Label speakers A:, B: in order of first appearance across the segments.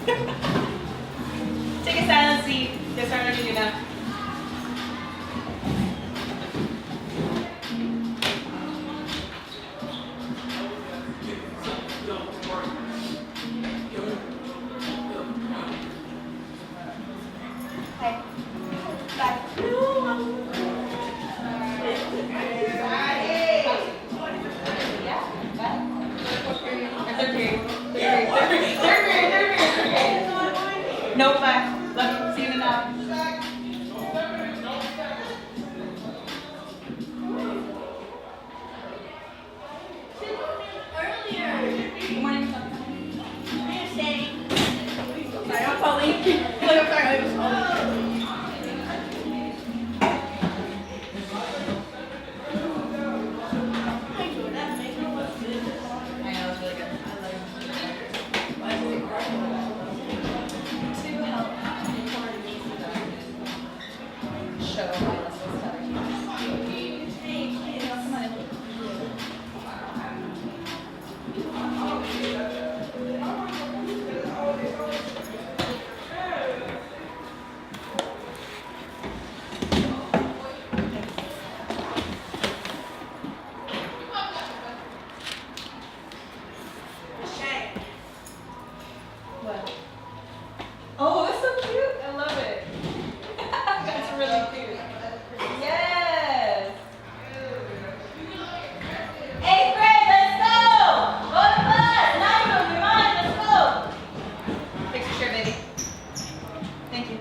A: Take a silent seat. Get started with you now. Nope, back. Love you. See you in the night. Good morning. Sorry, I'm Pauline. I'm sorry, I was Pauline. Oh, it's so cute. I love it. That's really cute. Yes. 8th grade, let's go. Go to class. 9 room, you're mine. Let's go. Fix your shirt, baby. Thank you.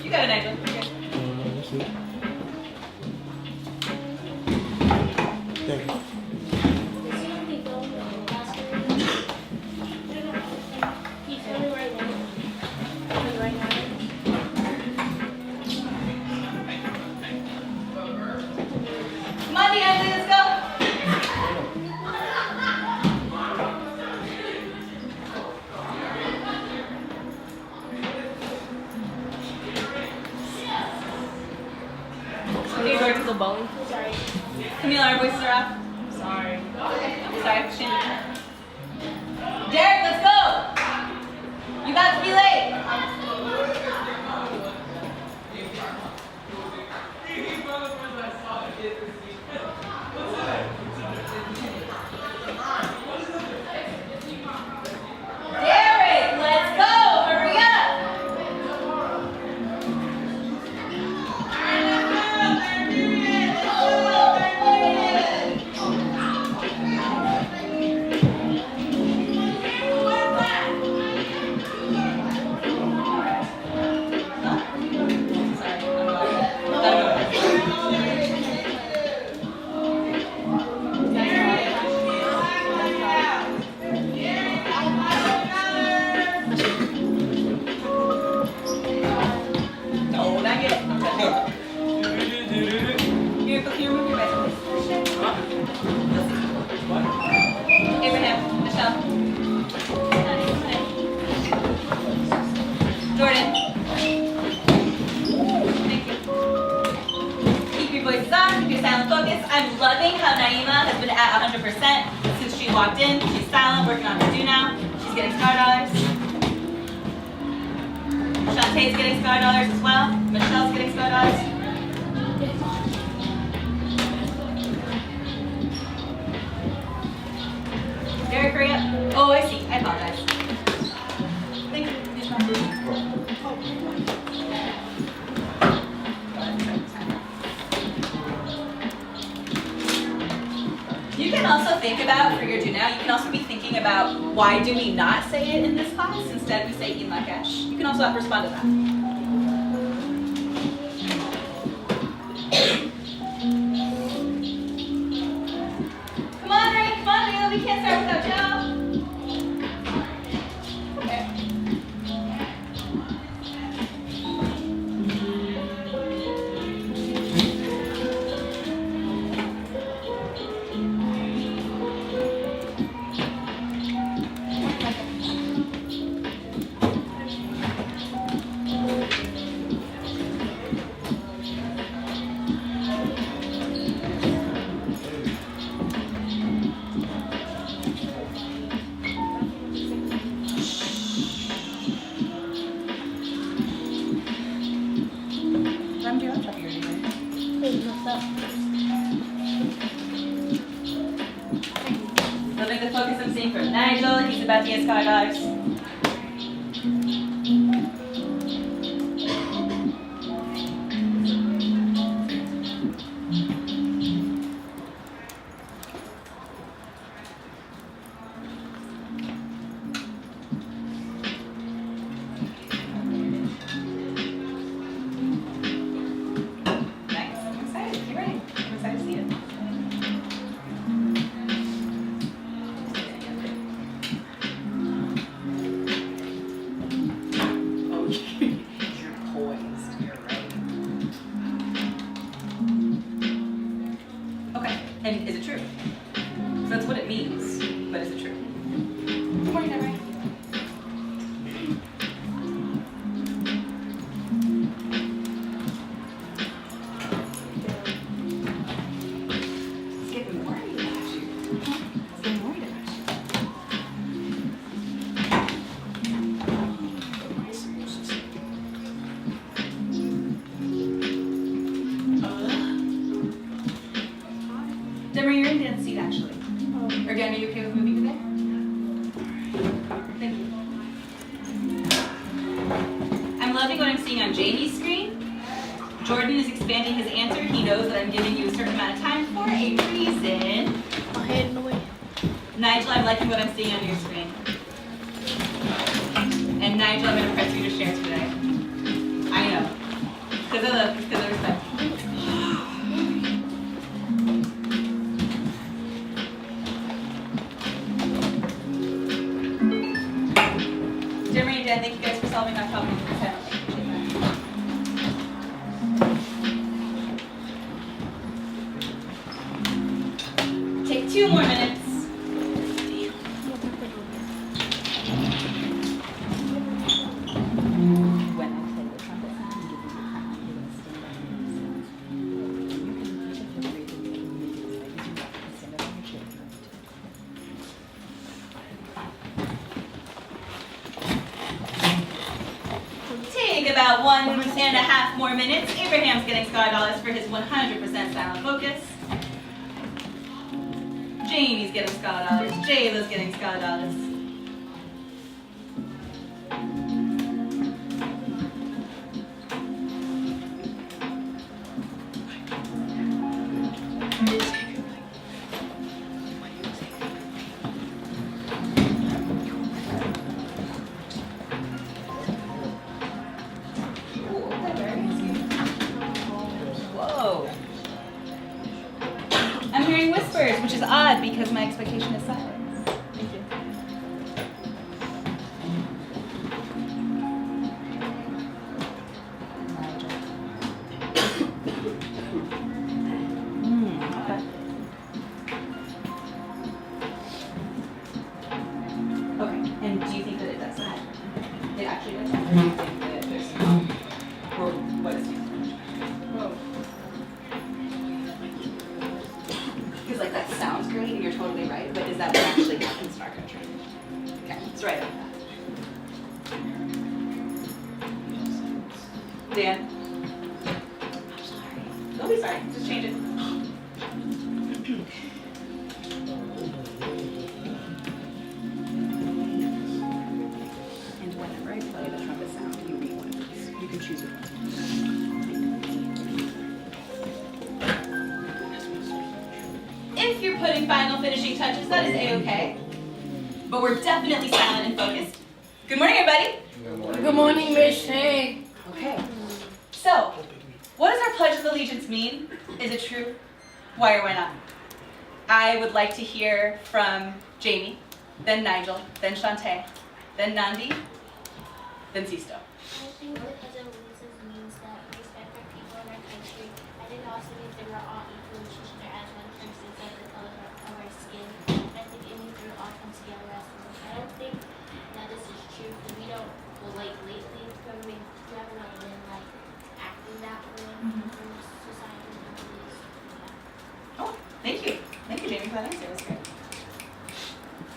A: You got a nice one. Okay.
B: Let's see. Thank you.
A: Come on, Deandre, let's go.
C: Can you go to the bowling pool? Sorry.
A: Camila, our voices are off.
C: Sorry.
A: Sorry, Shane. Derek, let's go. You got to be late. Derek, let's go. Hurry up. No, not yet. Here, can you remove your vegetables? Abraham, Michelle. Jordan. Thank you. Keep your voices on, keep your silent focus. I'm loving how Naima has been at 100% since she walked in. She's silent, working on her do now. She's getting star dollars. Shantae's getting star dollars as well. Michelle's getting star dollars. Derek, hurry up. Oh, I see. I apologize. Thank you. You can also think about, for your do now, you can also be thinking about why do we not say it in this class? Instead we say in Lakash. You can also respond to that. Loving the focus I'm seeing from Nigel. He's about to get $5. Nice. I'm excited. Get ready. I'm excited to see it. Oh, you're poised. You're right. Okay. And is it true? So that's what it means. But is it true? Good morning, Deborah. It's getting worried about you. It's getting worried about you. Deborah, you're in dance seat actually. Or Dan, are you okay with moving today? Thank you. I'm loving what I'm seeing on Jamie's screen. Jordan is expanding his answer. He knows that I'm giving you a certain amount of time for a reason.
C: My head in the way.
A: Nigel, I'm liking what I'm seeing on your screen. And Nigel, I'm going to press you to share today. I know. Because of love, because of respect. Jeremy and Dan, thank you guys for solving that problem. Take 2 more minutes. When I play the trumpet, I can give you the crown. You're gonna stand up and stand up on your chair. Take about 1.5 more minutes. Abraham's getting $5 for his 100% silent focus. Jamie's getting $5. Jayla's getting $5. Whoa. I'm hearing whispers, which is odd because my expectation is silence. Thank you. Okay. Okay, and do you think that it does that? It actually does that? Or do you think that there's or what is it? Because like that sounds great and you're totally right, but is that what actually happens in our country? Okay, it's right about that. Dan? I'm sorry. Don't be sorry, just change it. And whenever I play the trumpet sound, you read one of these. You can choose your one. If you're putting final finishing touches, that is A-okay. But we're definitely silent and focused. Good morning, everybody.
C: Good morning, Miss Cheng.
A: Okay. So, what does our Pledge of Allegiance mean? Is it true? Why or why not? I would like to hear from Jamie, then Nigel, then Shantae, then Nandi, then Sisto.
D: I think the Pledge of Allegiance means that we respect our people and our country, and it also means that we're all equal to each other as one person of the color of our skin. I think it means we all come together as one. I don't think that this is true because we don't, well, like lately, we haven't like been like acting that way in society nowadays. Yeah.
A: Oh, thank you. Thank you, Jamie, for that answer. That's great.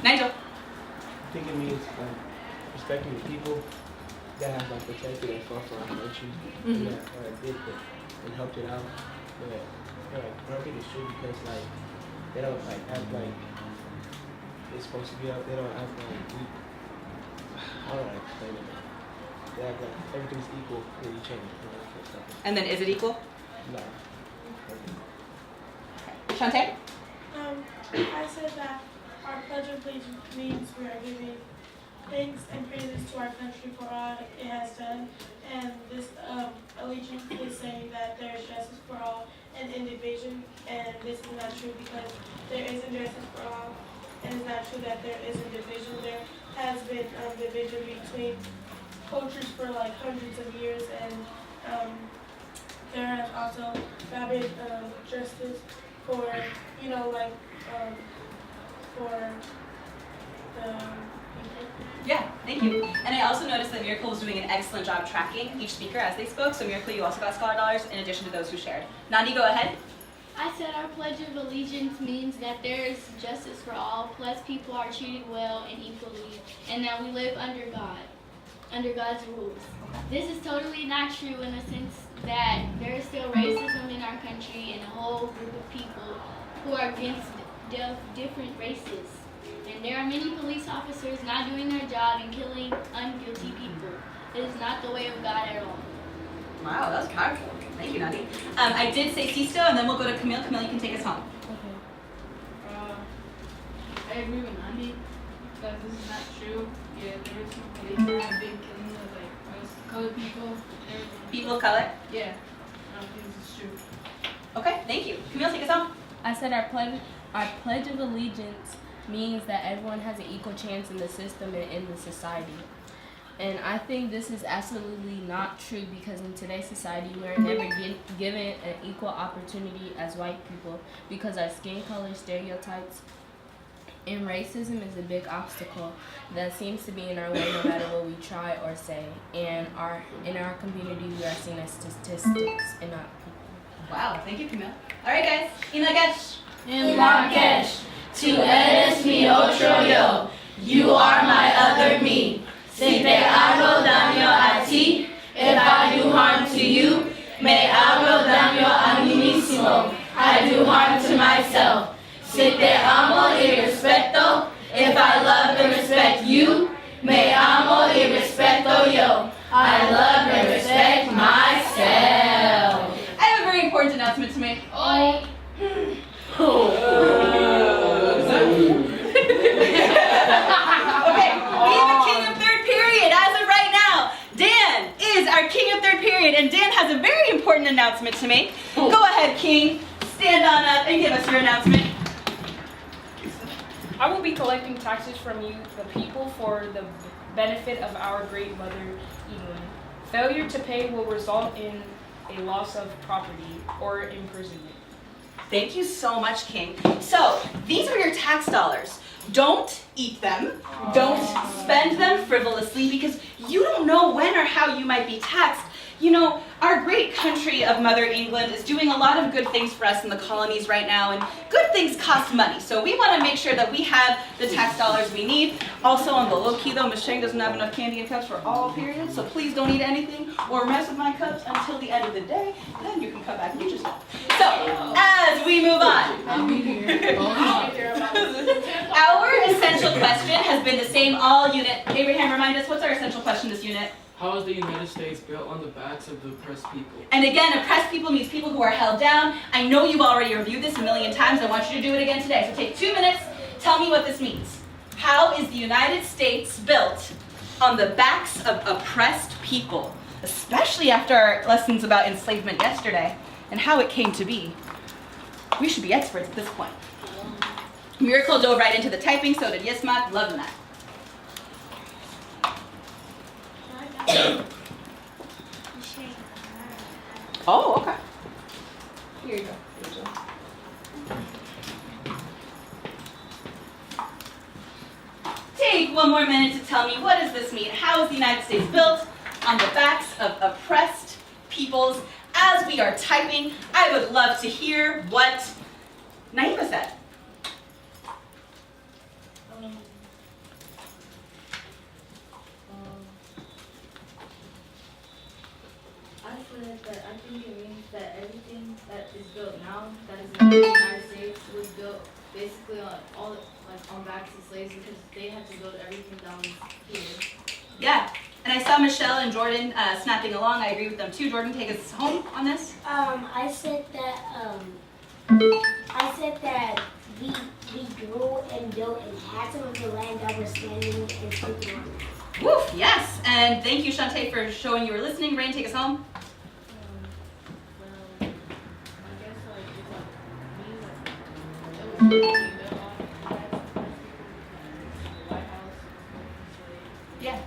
A: Nigel.
B: I think it means respecting the people that have like protected and fought for our country and that did it and helped it out. But feel like I don't think it's true because like they don't like act like it's supposed to be out. They don't act like I don't know how to explain it. They act like everything's equal with each other. You know, that stuff.
A: And then is it equal?
B: No.
A: Shantae?
E: I said that our Pledge of Allegiance means we are giving thanks and praises to our country for all it has done. And this allegiance is saying that there is justice for all and in division. And this is not true because there isn't justice for all. And it's not true that there isn't division. There has been division between cultures for like hundreds of years. And there has also not been justice for, you know, like for the people.
A: Yeah, thank you. And I also noticed that Miracle was doing an excellent job tracking each speaker as they spoke. So Miracle, you also got scholar dollars in addition to those who shared. Nandi, go ahead.
F: I said our Pledge of Allegiance means that there is justice for all, plus people are treated well and equally, and that we live under God, under God's rules. This is totally not true in the sense that there is still racism in our country and a whole group of people who are against different races. And there are many police officers not doing their job and killing unguilty people. It is not the way of God at all.
A: Wow, that was powerful. Thank you, Nandi. I did say Sisto, and then we'll go to Camille. Camille, you can take us home.
C: I agree with Nandi because this is not true. Yeah, there have been killing of like us colored people.
A: People of color?
C: Yeah, I don't think this is true.
A: Okay, thank you. Camille, take us home.
G: I said our pledge of allegiance means that everyone has an equal chance in the system and in the society. And I think this is absolutely not true because in today's society we are never given an equal opportunity as white people because our skin color stereotypes and racism is a big obstacle that seems to be in our way no matter what we try or say. And in our community we are seen as statistics and not people.
A: Wow, thank you, Camille. All right, guys. Inagesh.
C: In
H: Marrakesh, tu eres mi otro yo, you are my other me. Si te hago daño a ti, if I do harm to you, me hago daño a mí mismo, I do harm to myself. Si te amo y respeto, if I love and respect you, me amo y respeto yo, I love and respect myself.
A: I have a very important announcement to make. Okay, we have a king of third period as of right now. Dan is our king of third period, and Dan has a very important announcement to make. Go ahead, King. Stand on up and give us your announcement.
I: I will be collecting taxes from you, the people, for the benefit of our great mother, England. Failure to pay will result in a loss of property or imprisonment.
A: Thank you so much, King. So, these are your tax dollars. Don't eat them. Don't spend them frivolously because you don't know when or how you might be taxed. You know, our great country of Mother England is doing a lot of good things for us in the colonies right now, and good things cost money. So we want to make sure that we have the tax dollars we need. Also, on the low key though, Miss Cheng doesn't have enough candy and cups for all periods, so please don't eat anything or mess with my cups until the end of the day. Then you can come back and get your stuff. So, as we move on, our essential question has been the same all unit. Abraham, remind us, what's our essential question this unit?
J: How is the United States built on the backs of the oppressed people?
A: And again, oppressed people means people who are held down. I know you've already reviewed this a million times. I want you to do it again today. So take 2 minutes. Tell me what this means. How is the United States built on the backs of oppressed people? Especially after our lessons about enslavement yesterday and how it came to be. We should be experts at this point. Miracle dove right into the typing, so did Yismat. Loving that. Oh, okay. Here you go. Take 1 more minute to tell me, what does this mean? How is the United States built on the backs of oppressed peoples? As we are typing, I would love to hear what Naima said.
H: I said that I think it means that everything that is built now, that
K: basically on backs of slaves because they had to build everything down here.
A: Yeah. And I saw Michelle and Jordan snapping along. I agree with them too. Jordan, take us home on this.
L: I said that we grew and built and had some of the land that we're standing and sleeping on.
A: Woof, yes. And thank you, Shantae, for showing you were listening. Rain, take us home.
K: Well, I guess it was
A: Yeah.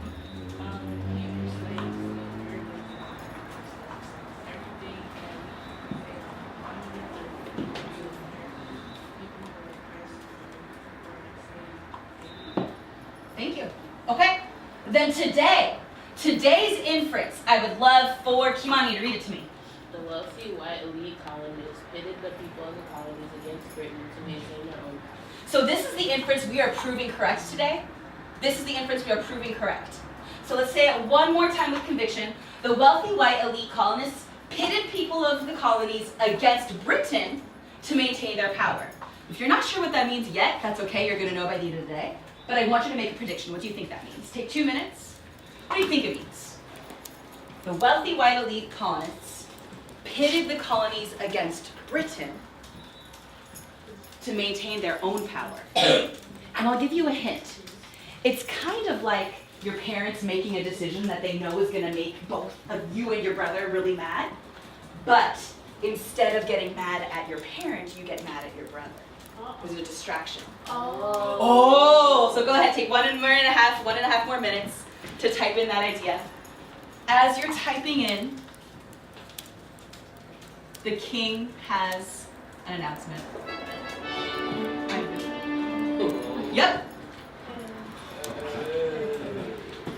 A: Thank you. Okay. Then today's inference, I would love for Kimani to read it to me.
M: The wealthy white elite colonists pitted the people of the colonies against Britain to maintain their own power.
A: So this is the inference we are proving correct today. This is the inference we are proving correct. So let's say it one more time with conviction. The wealthy white elite colonists pitted people of the colonies against Britain to maintain their power. If you're not sure what that means yet, that's okay. You're going to know by the end of the day. But I want you to make a prediction. What do you think that means? Take 2 minutes. What do you think it means? The wealthy white elite colonists pitted the colonies against Britain to maintain their own power. And I'll give you a hint. It's kind of like your parents making a decision that they know is going to make both of you and your brother really mad. But instead of getting mad at your parent, you get mad at your brother. There's a distraction. Oh, so go ahead, take 1.5 more minutes to type in that idea. As you're typing in, the king has an announcement. Yep.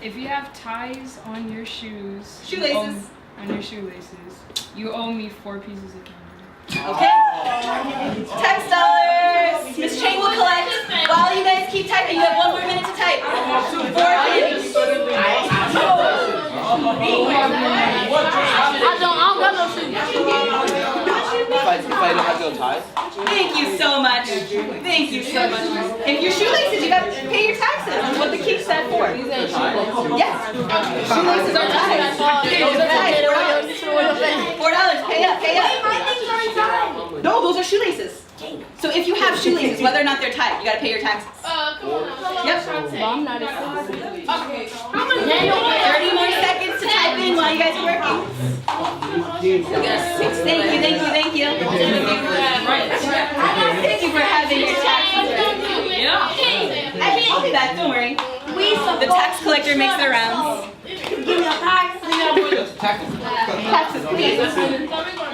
I: If you have ties on your shoes,
A: Shoelaces.
I: you owe me 4 pieces of candy.
A: Okay. Tax dollars. Miss Cheng will collect. While you guys keep typing, you have 1 more minute to type. 4 candies.
H: I don't got no shoes. If I don't have no ties?
A: Thank you so much. Thank you so much. If your shoelaces, you got to pay your taxes. That's what the king said for. Yes. Shoelaces are ties. Those are ties. $4. Pay up. Pay up.
L: My things aren't tied.
A: No, those are shoelaces. So if you have shoelaces, whether or not they're tied, you got to pay your taxes.
K: come on.
A: Yep.
G: I'm not
K: Okay.
A: 30 more seconds to type in while you guys are working. Thank you. Thank you for having your taxes ready. I'll be back, don't worry. The tax collector makes their rounds.
L: Give me a tax.
A: Taxes, please. You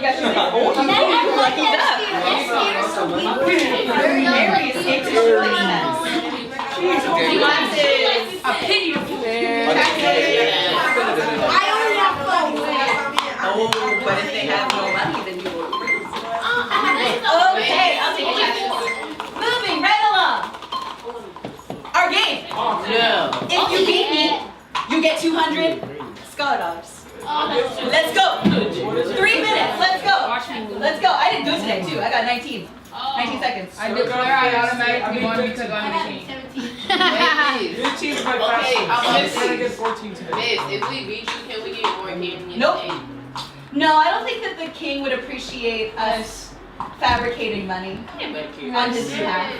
A: got your lucky duck. Mary escaped the shoelace taxes.
I: A pity to
L: I only have clothes.
A: Oh, but if they have no money, then you will lose. Okay, I'll take a taxes. Moving right along. Our game.
H: Yeah.
A: If you beat me, you get 200 scholar dollars. Let's go. 3 minutes. Let's go. Let's go. I did good today too. I got 19. 19 seconds.
I: I declare I automatically won because I'm the king.
K: 17.
J: Your team's by 5
M: Okay,
J: points.
M: I'm
J: So I'm gonna get 14 today.
M: Miss, if we beat you, can we get more candy?
A: Nope. No, I don't think that the king would appreciate us fabricating money on his behalf.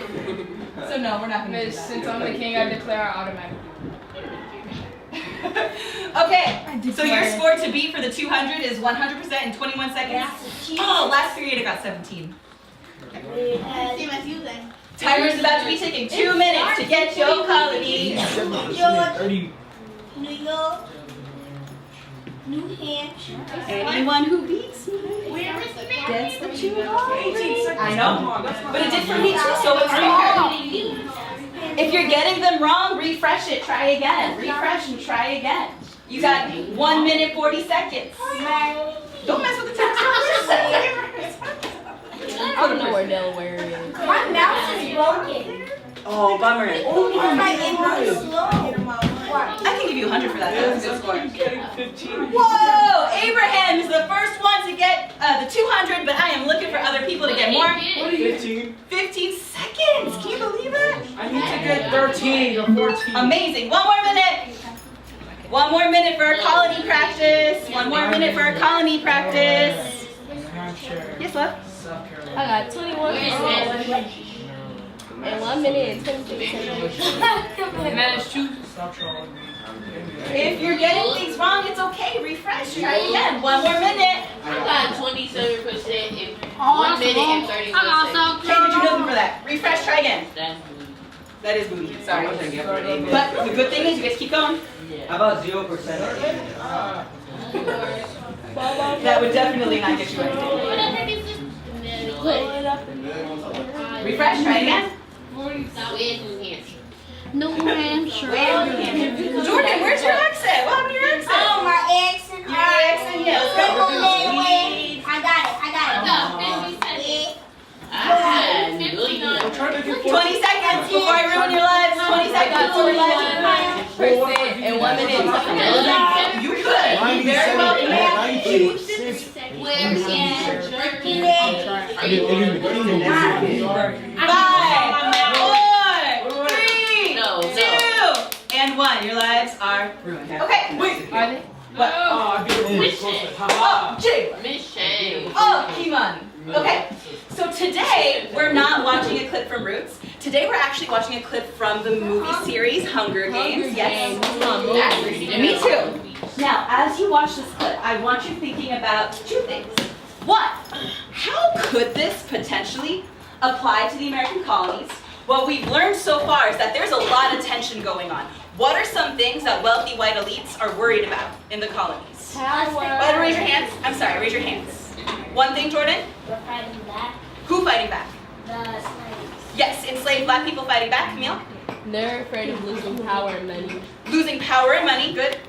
A: So no, we're not going to do
I: Miss,
A: that.
I: since I'm the king, I declare I automatically.
A: Okay, so your score to beat for the 200 is 100% in 21 seconds. Oh, last period I got 17.
L: Same as you then.
A: Timer's about to be ticking. 2 minutes to get your colony.
L: New York, New Hampshire.
A: Anyone who beats me gets the 200. I know, but it did for me too, so it's fair. If you're getting them wrong, refresh it. Try again. Refresh and try again. You got 1 minute 40 seconds. Don't mess with the tax dollars.
G: I don't know where Delaware is.
L: My mouse is broken.
A: Oh, bummer.
L: My inbox is slow.
A: I can give you 100 for that. That's a good score.
J: Getting 15.
A: Whoa! Abraham is the first one to get the 200, but I am looking for other people to get more.
J: 15.
A: 15 seconds. minutes. Can you believe it?
J: I need to get 13 or 14.
A: Amazing. One more minute. One more minute for our colony practice. One more minute for our colony practice. Yes, love?
J: South Carolina.
G: I got 21 and 1 minute and 26 seconds.
I: Manage to.
J: Stop trolling me.
A: If you're getting things wrong, it's okay. Refresh. Try again. One more minute.
M: I got 27% in 1 minute and 31 seconds.
A: Okay, did you know them for that? Refresh. Try again.
M: That's booty.
A: That is booty. Sorry. But the good thing is you guys keep going.
M: Yeah.
N: About 0%?
A: That would definitely not get you anything. Refresh. Try again.
M: Where's New Hampshire?
F: New Hampshire.
A: Where's New Hampshire? Jordan, where's your accent? What happened to your accent?
L: Oh, my accent.
A: Your accent? Yeah, let's go.
L: I got it.
M: I had millions.
A: 20 seconds before I ruin your lives. 20 seconds before your lives.
G: Percent in 1 minute.
A: You could. You very well could.
F: Where's
A: Five, 4, 3,
M: No,
A: 2, and 1. Your lives are ruined. Okay. Wait.
G: Are they?
A: What?
J: Oh, I beat it.
A: Oh, Cheng.
M: Miss Cheng.
A: Oh, Kimani. Okay. So today we're not watching a clip from Roots. Today we're actually watching a clip from the movie series Hunger Games. Yes. Me too. Now, as you watch this clip, I want you thinking about two things. One, how could this potentially apply to the American colonies? What we've learned so far is that there's a lot of tension going on. What are some things that wealthy white elites are worried about in the colonies?
L: Power.
A: Raise your hands. I'm sorry, raise your hands. One thing, Jordan?
L: We're fighting back.
A: Who fighting back?
L: The slaves.
A: Yes, enslaved black people fighting back. Camille?
G: They're afraid of losing power and money.
A: Losing power and money. Good.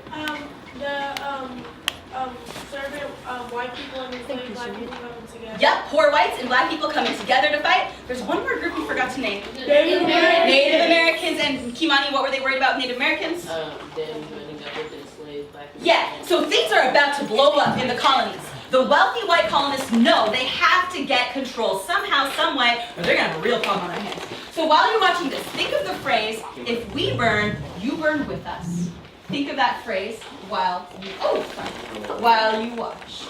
E: Servant white people and enslaved black people coming together.
A: Yep, poor whites and black people coming together to fight. There's one more group we forgot to name.
E: Native Americans.
A: Native Americans. And Kimani, what were they worried about with Native Americans?
M: Them running up with enslaved black people.
A: Yeah, so things are about to blow up in the colonies. The wealthy white colonists know they have to get control somehow, some way, or they're gonna have a real problem on their hands. So while you're watching this, think of the phrase, if we burn, you burn with us. Think of that phrase while you watch.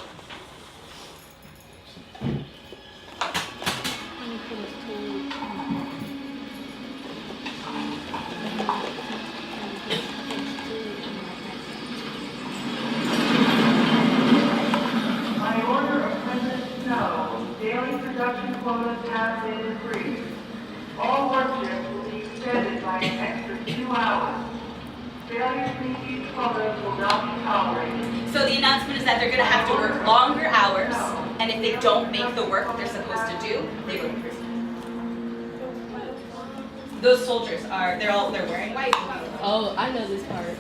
O: By order of President Snow, daily production quotas have been increased. All work shifts will be extended by an extra 2 hours. Failure to meet these quotas will not be tolerated.
A: So the announcement is that they're gonna have to work longer hours, and if they don't make the work that they're supposed to do, they go to prison. Those soldiers they're wearing white.
G: Oh, I know this part.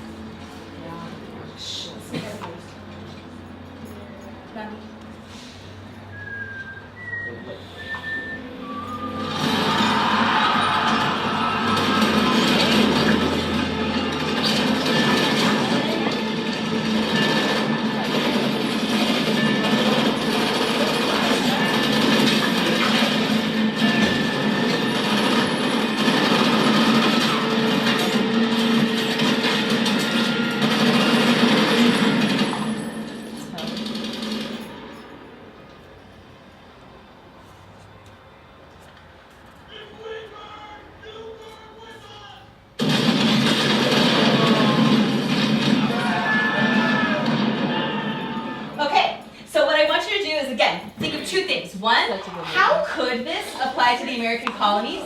A: One, how could this apply to the American colonies?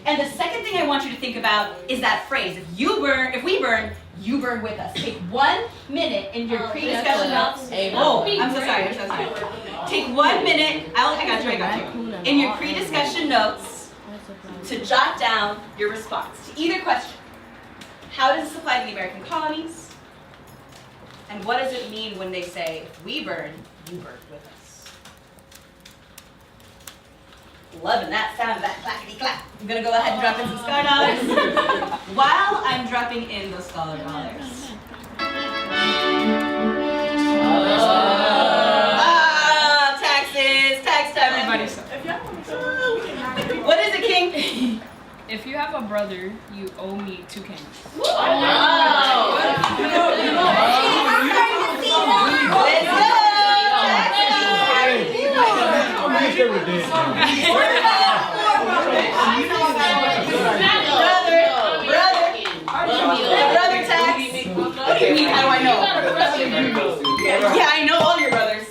A: And the second thing I want you to think about is that phrase, if we burn, you burn with us. Take 1 minute in your pre-discussion notes. Oh, I'm so sorry, I'm so sorry. Take 1 minute, I got you. In your pre-discussion notes to jot down your response to either question. How does this apply to the American colonies? And what does it mean when they say, if we burn, you burn with us? Loving that sound of that clackety clack. I'm gonna go ahead and drop in some Scar dollars. While I'm dropping in those scholar dollars. Taxes, tax time.
I: Everybody sucks.
A: What is it, King?
I: If you have a brother, you owe me 2 cans.
A: Brother tax. What do you mean? How do I know? Yeah, I know all your brothers.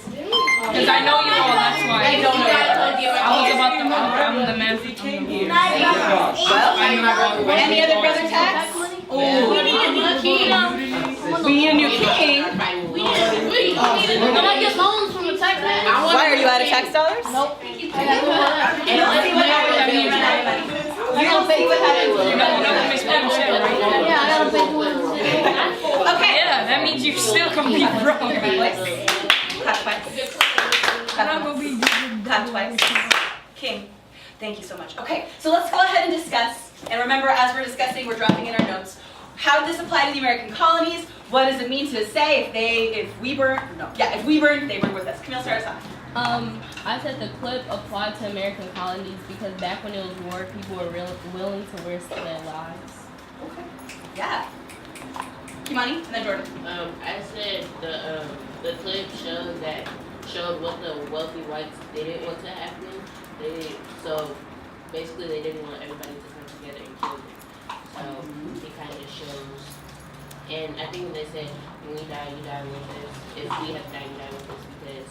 I: Because I know you all, that's why.
A: I don't know.
I: I'm the man from the
A: Well, any other brother tax? Oh,
F: We need a new king.
A: we need a new king.
F: Nobody gets loans from the tax man.
A: Why are you out of tax dollars?
F: Nope.
A: You don't see what happens. You don't see what happens.
I: You know Miss Pam said, right?
F: Yeah, I gotta pay $200.
A: Okay.
I: Yeah, that means you still can be broke.
A: Cut twice. Cut twice. King, thank you so much. Okay, so let's go ahead and discuss. And remember, as we're discussing, we're dropping in our notes. How did this apply to the American colonies? What does it mean to say if we burn, they burn with us? Camille, start us off.
G: I said the clip applied to American colonies because back when it was war, people were willing to risk their lives.
A: Okay. Yeah. Kimani, and then Jordan.
M: I said the clip showed what the wealthy whites didn't want to happen. So basically they didn't want everybody to come together and kill them. So it kind of shows. And I think they said when we die, you die with us. If we have died, you die with us because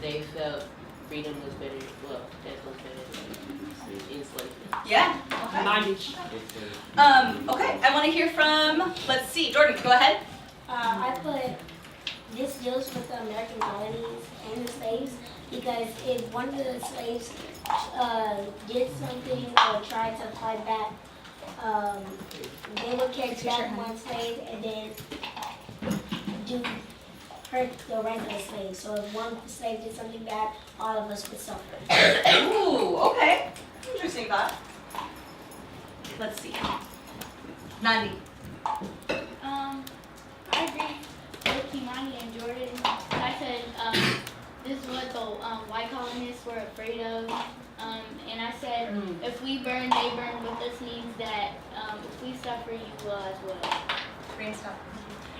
M: they felt freedom was better. Well, death was better than enslavement.
A: Yeah. Okay. Okay. I want to hear from. Let's see, Jordan. Go ahead.
L: I put this deals with the American colonies and the slaves because if one of the slaves did something or tried to fight back, they would catch that one slave and then hurt the rest of the slaves. So if one slave did something bad, all of us would suffer.
A: Ooh, okay. Interesting thought. Let's see. Nandi.
F: I agree with Kimani and Jordan. I said this is what the white colonists were afraid of. And I said if we burn, they burn with us means that if we suffer, you will as well.
A: Great stuff.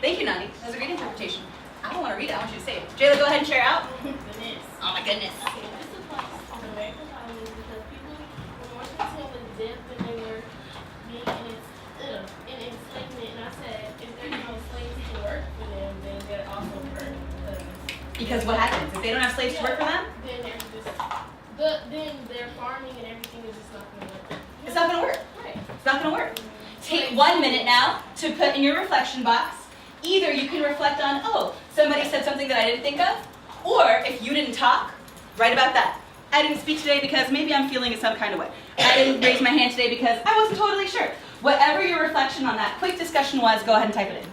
A: Thank you, Nandi. That was a great interpretation. I don't want to read it. I want you to say it. Jayla, go ahead and share out.
K: Goodness.
A: Oh my goodness.
K: Okay, this applies to the American colonies because people were more content with death than they were being in enslavement. And I said if there's no slaves to work for them, then they're also hurt
A: Because what happens? If they don't have slaves to work for them?
K: Then they're just then their farming and everything is just not going to work.
A: It's not going to work.
K: Right.
A: It's not going to work. Take 1 minute now to put in your reflection box. Either you can reflect on, oh, somebody said something that I didn't think of, or if you didn't talk, write about that. I didn't speak today because maybe I'm feeling in some kind of way. I didn't raise my hand today because I wasn't totally sure. Whatever your reflection on that quick discussion was, go ahead and type it in.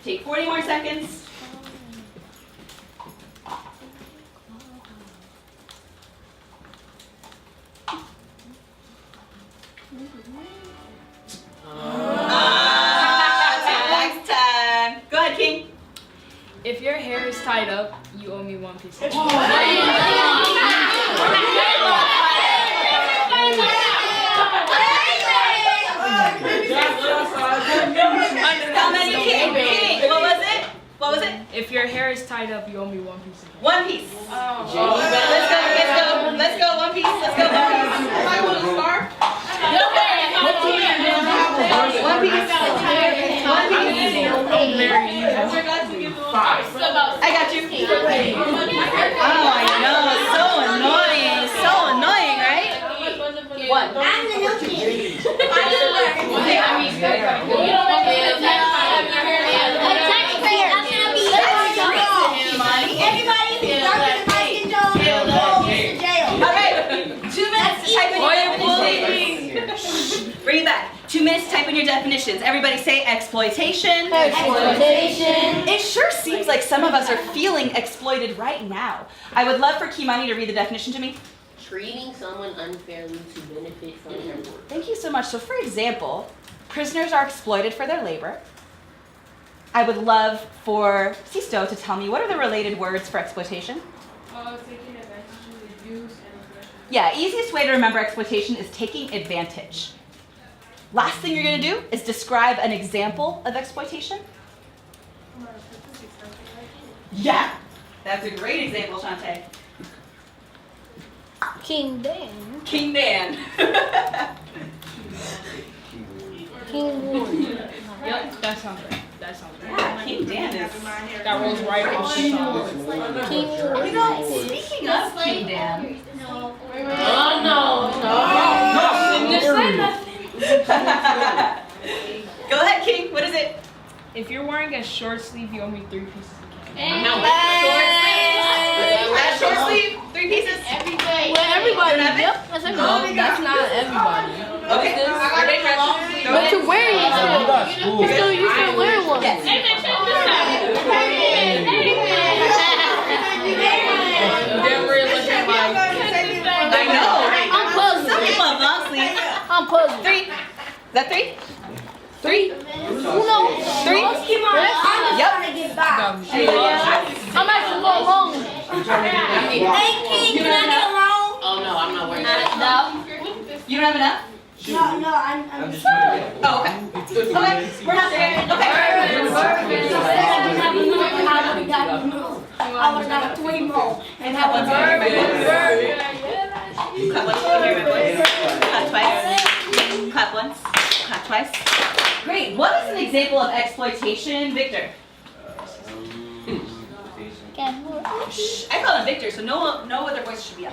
A: Take 40 more seconds. Next time. Go ahead, King.
I: If your hair is tied up, you owe me 1 piece.
A: How many, King? King. What was it? What was it?
I: If your hair is tied up, you owe me 1 piece.
A: 1 piece. Let's go. 1 piece. Let's go. 1 piece. I want a scarf. 1 piece. 1 piece. I got you. Oh, I know. So annoying. So annoying, right? 1.
L: I'm the new kid.
A: Bring it back. 2 minutes to type in your definitions. Everybody say exploitation.
L: Exploitation.
A: It sure seems like some of us are feeling exploited right now. I would love for Kimani to read the definition to me.
M: Treating someone unfairly to benefit from their work.
A: Thank you so much. So for example, prisoners are exploited for their labor. I would love for Sisto to tell me what are the related words for exploitation?
C: Taking advantage of the use and oppression.
A: Yeah, easiest way to remember exploitation is taking advantage. Last thing you're going to do is describe an example of exploitation. Yeah, that's a great example, Shantae.
L: King Dan.
A: King Dan.
L: King Wood.
I: Yep, that sounds right. That sounds right.
A: King Dan is.
I: That rolls right off the tongue.
L: King Wood.
A: You know, speaking of King Dan.
D: No.
M: Oh no,
I: Just say nothing.
A: Go ahead, King. What is it?
I: If you're wearing a short sleeve, you owe me 3 pieces of candy.
A: Short sleeve, 3 pieces.
F: Every day.
G: Well, everybody.
A: Don't have it?
G: Yep. That's everybody. That's not everybody.
A: Okay.
G: But to wear it, you still wear one.
A: Yes.
I: Then we're looking like.
A: I know.
G: I'm puzzled.
A: Some people have long sleeves.
G: I'm puzzled.
A: 3. Is that 3? 3?
G: Uno.
A: 3?
L: Yep.
A: Yep.
G: I'm actually a little long.
L: Hey, King, can I get along?
M: Oh no, I'm not wearing that.
A: No. You don't have enough?
L: No, I'm
B: just wondering.
A: Oh, okay. Okay. We're not there. Okay.
L: I would have got 3 more. And
A: Cut once,
L: I
A: my boys. Cut twice. Clap once. Clap twice. Great. What is an example of exploitation, Victor? Shh. I call him Victor, so no other voice should be up.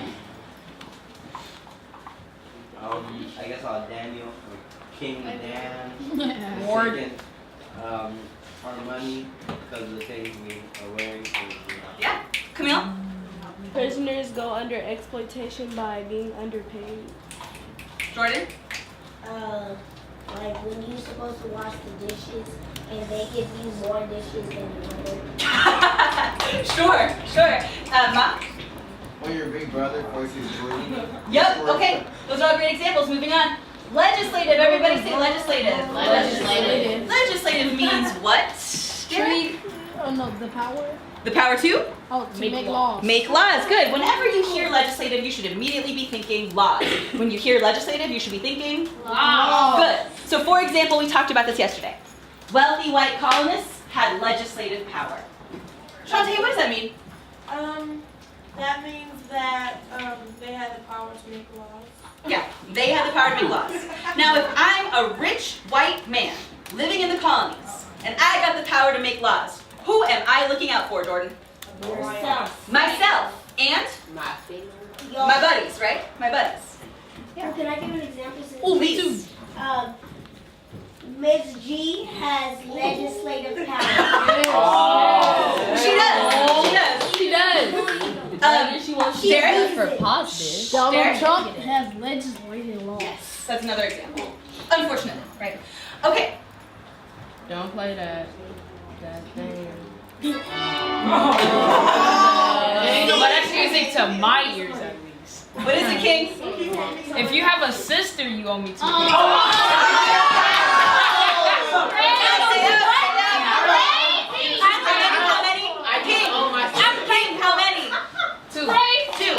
N: I guess Daniel, or King Dan.
I: Ward.
N: Second, our money because of the things we are wearing.
A: Yeah. Camille?
G: Prisoners go under exploitation by being underpaid.
A: Jordan?
L: like when you're supposed to wash the dishes and they give you more dishes than your mother.
A: Sure. Mom?
N: When your big brother forces Jordan.
A: Yep, okay. Those are all great examples. Moving on. Legislative. Everybody say legislative. Legislative means what?
G: The power.
A: The power to?
G: Oh, to make laws.
A: Make laws. Good. Whenever you hear legislative, you should immediately be thinking laws. When you hear legislative, you should be thinking laws. Good. So for example, we talked about this yesterday. Wealthy white colonists had legislative power. Shantae, what does that mean?
E: That means that they had the power to make laws.
A: Yeah, they had the power to make laws. Now, if I'm a rich white man living in the colonies and I got the power to make laws, who am I looking out for, Jordan?
L: Yourself.
A: Myself and my buddies, right? My buddies.
L: Yeah. Can I give an example?
A: Oh, please.
L: Ms. G has legislative power.
A: She does.
G: She wants to
A: Derek?
G: use for positive.
A: Donald
G: Trump has legislative laws.
A: Yes, that's another example. Unfortunately, right? Okay.
G: Don't play that thing.
I: But that's music to my ears at least.
A: What is it, King?
I: If you have a sister, you owe me 2 How many? 2.
A: No,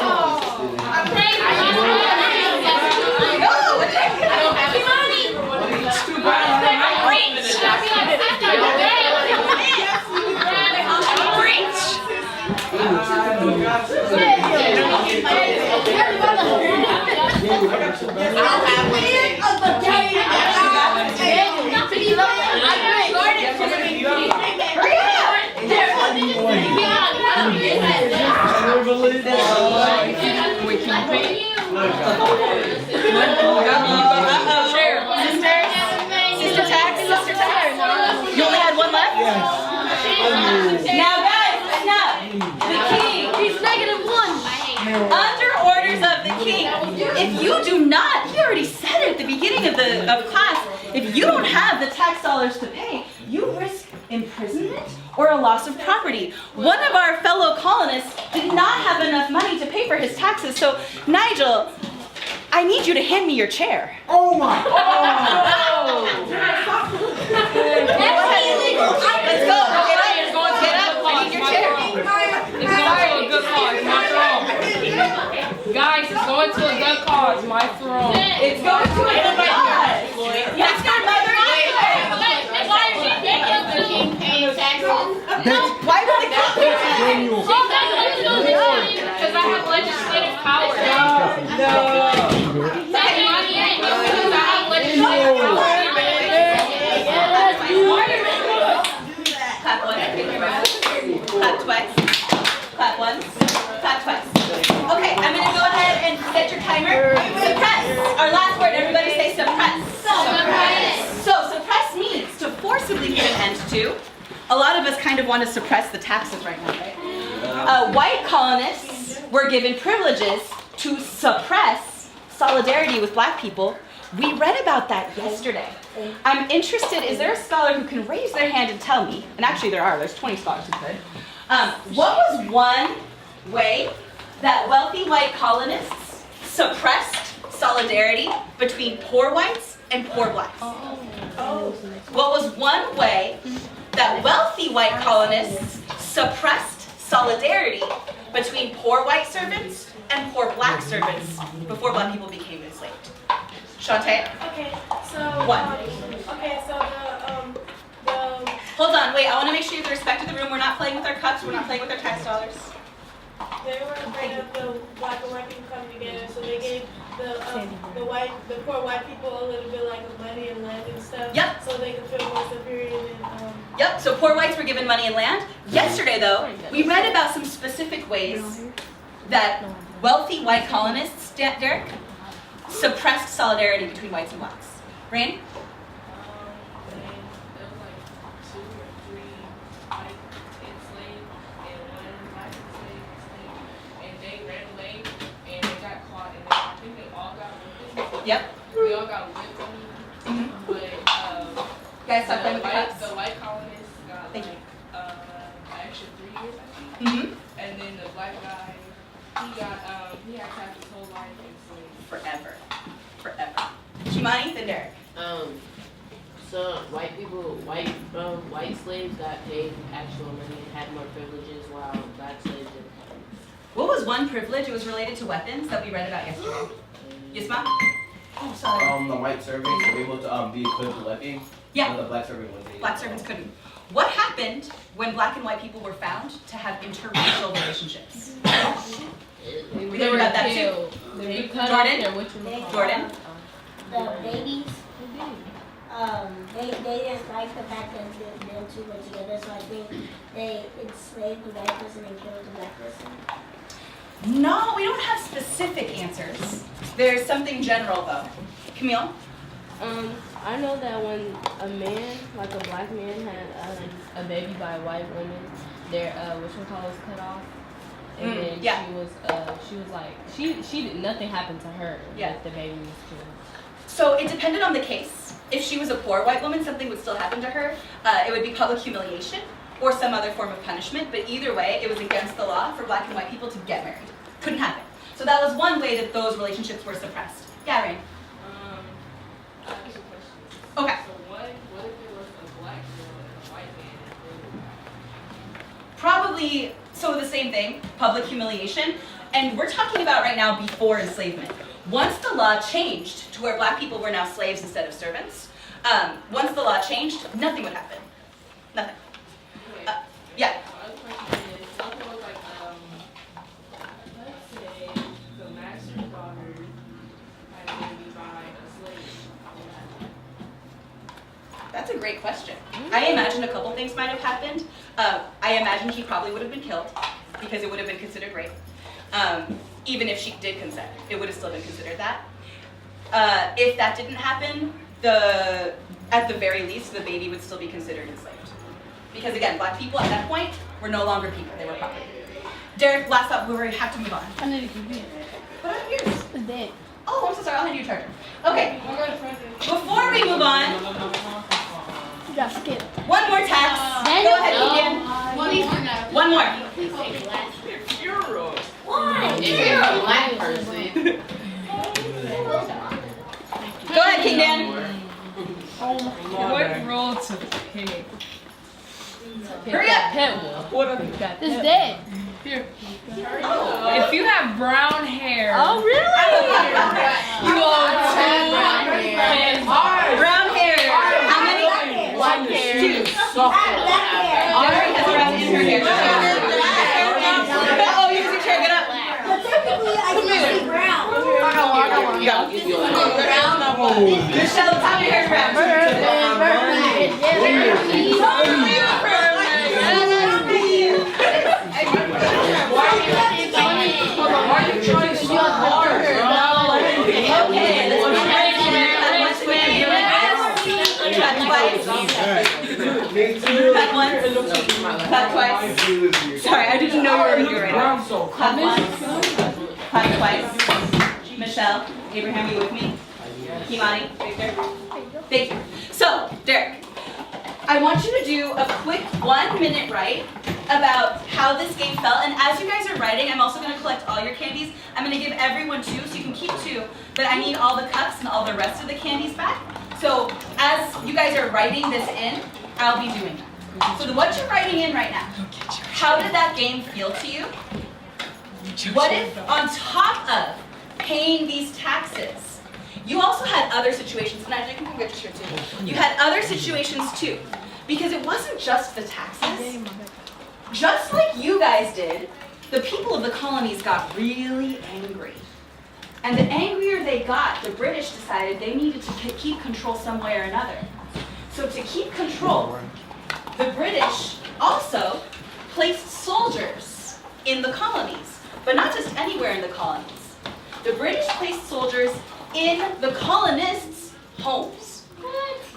A: Sister tax. You only had one left? Now guys, listen up. The king.
G: He's -1.
A: Under orders of the king, if you do not, he already said it at the beginning of class, if you don't have the tax dollars to pay, you risk imprisonment or a loss of property. One of our fellow colonists did not have enough money to pay for his taxes, so Nigel, I need you to hand me your chair.
B: Oh my God!
A: Let's go. Get up. I need your chair.
I: It's going to a good cause, not wrong. Guys, it's going to a good cause, my throne.
A: It's going to a good cause. Yes, your mother is Why would the king pay taxes?
I: Because I have legislative power.
B: No.
I: Because I have legislative power.
A: Clap once, clap twice, clap once, clap twice. Okay, I'm gonna go ahead and set your timer. Suppress. Our last word, everybody say suppress. Suppress. So suppress means to forcibly put an end to. A lot of us kind of want to suppress the taxes right now, right? White colonists were given privileges to suppress solidarity with black people. We read about that yesterday. I'm interested, is there a scholar who can raise their hand and tell me, and actually there's 20 scholars who could, what was one way that wealthy white colonists suppressed solidarity between poor whites and poor blacks? What was one way that wealthy white colonists suppressed solidarity between poor white servants and poor black servants before black people became enslaved? Shantae?
E: Okay, so
A: One.
E: the
A: Hold on, wait, I want to make sure you have the respect of the room. We're not playing with our cups, we're not playing with our tax dollars.
E: they were afraid of the black and white people coming together, so they gave the poor white people a little bit like of money and land and stuff.
A: Yep.
E: So they could feel more superior than
A: Yep, so poor whites were given money and land. Yesterday, though, we read about some specific ways that wealthy white colonists, Derek, suppressed solidarity between whites and blacks. Rain? Yep.
K: We all got whipped, but
A: Guys, stop playing with the cups.
K: the white colonists got
A: Thank you.
K: an extra 3 years, I think. And then the black guy, he had trapped his whole life in slavery.
A: Forever. Shimani, then Derek.
M: So white slaves got paid actual money and had more privileges while black slaves didn't have.
A: What was one privilege? It was related to weapons that we read about yesterday. Yes, ma'am? Oh, sorry.
N: The white servants were able to be equipped with weapons.
A: Yeah.
N: The black servant was able.
A: Black servants couldn't. What happened when black and white people were found to have interracial relationships? We heard about that too. Jordan? Jordan?
L: The babies, they didn't like the fact that them two were together, so I think they enslaved the white person and killed the black person.
A: No, we don't have specific answers. There's something general though. Camille?
G: I know that when a man, like a black man, had a baby by a white woman, their was cut off, and then she was like nothing happened to her.
A: Yeah.
G: Like the baby was killed.
A: So it depended on the case. If she was a poor white woman, something would still happen to her. It would be public humiliation or some other form of punishment. But either way, it was against the law for black and white people to get married. Couldn't happen. So that was one way that those relationships were suppressed. Yeah, Rain.
K: I have 2 questions.
A: Okay.
K: So what if it was a black girl and a white man?
A: Probably, so the same thing, public humiliation. And we're talking about right now before enslavement. Once the law changed to where black people were now slaves instead of servants, once the law changed, nothing would happen. Nothing. Yeah.
K: My other question is, what if it was like, let's say the master's daughter had a baby by a slave?
A: That's a great question. I imagine a couple things might have happened. I imagine he probably would have been killed because it would have been considered rape. Even if she did consent, it would have still been considered that. If that didn't happen, at the very least, the baby would still be considered enslaved. Because again, black people at that point were no longer people, they were property. Derek, last up, we have to move on.
C: I need a computer.
A: What are yours?
C: It's dead.
A: Oh, I'm so sorry, I'll hand you a charger. Okay, before we move on,
C: You got skipped.
A: one more tax. Go ahead, Keegan. One more.
L: Why?
M: If you're a black person,
A: Go ahead, King Dan.
G: What role to pick?
A: Hurry up.
G: Pet one. What a
C: It's dead.
I: Here. If you have brown hair.
A: Oh, really?
I: You are
A: Brown hair. How many?
I: Black hair.
A: Two. Audrey has brown in her hair. Oh, you can chair, get up.
L: But technically, I can see brown.
A: You got it. Michelle, the top of your hair is brown. Clap once. Clap twice. Sorry, I didn't know you were going to do it right now. Clap once. Clap twice. Michelle, Abraham, you with me? Kimani, Victor? Victor. So, Derek, I want you to do a quick 1 minute write about how this game felt. And as you guys are writing, I'm also going to collect all your candies. I'm going to give everyone 2, so you can keep 2. But I need all the cups and all the rest of the candies back. So as you guys are writing this in, I'll be doing that. So what you're writing in right now, how did that game feel to you? What if on top of paying these taxes, you also had other situations, and I can get your shirt too. You had other situations too, because it wasn't just the taxes. Just like you guys did, the people of the colonies got really angry. And the angrier they got, the British decided they needed to keep control some way or another. So to keep control, the British also placed soldiers in the colonies, but not just anywhere in the colonies. The British placed soldiers in the colonists' homes.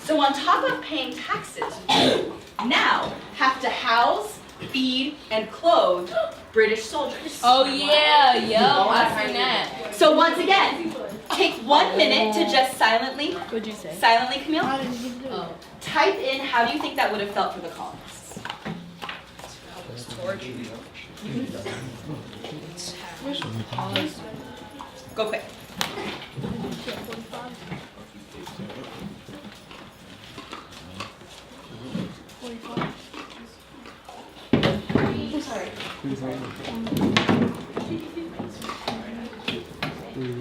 A: So on top of paying taxes, you now have to house, feed, and clothe British soldiers.
G: Oh yeah, I've seen that.
A: So once again, take 1 minute to just silently,
G: What'd you say?
A: silently, Camille, type in how do you think that would have felt for the colonists. Go quick.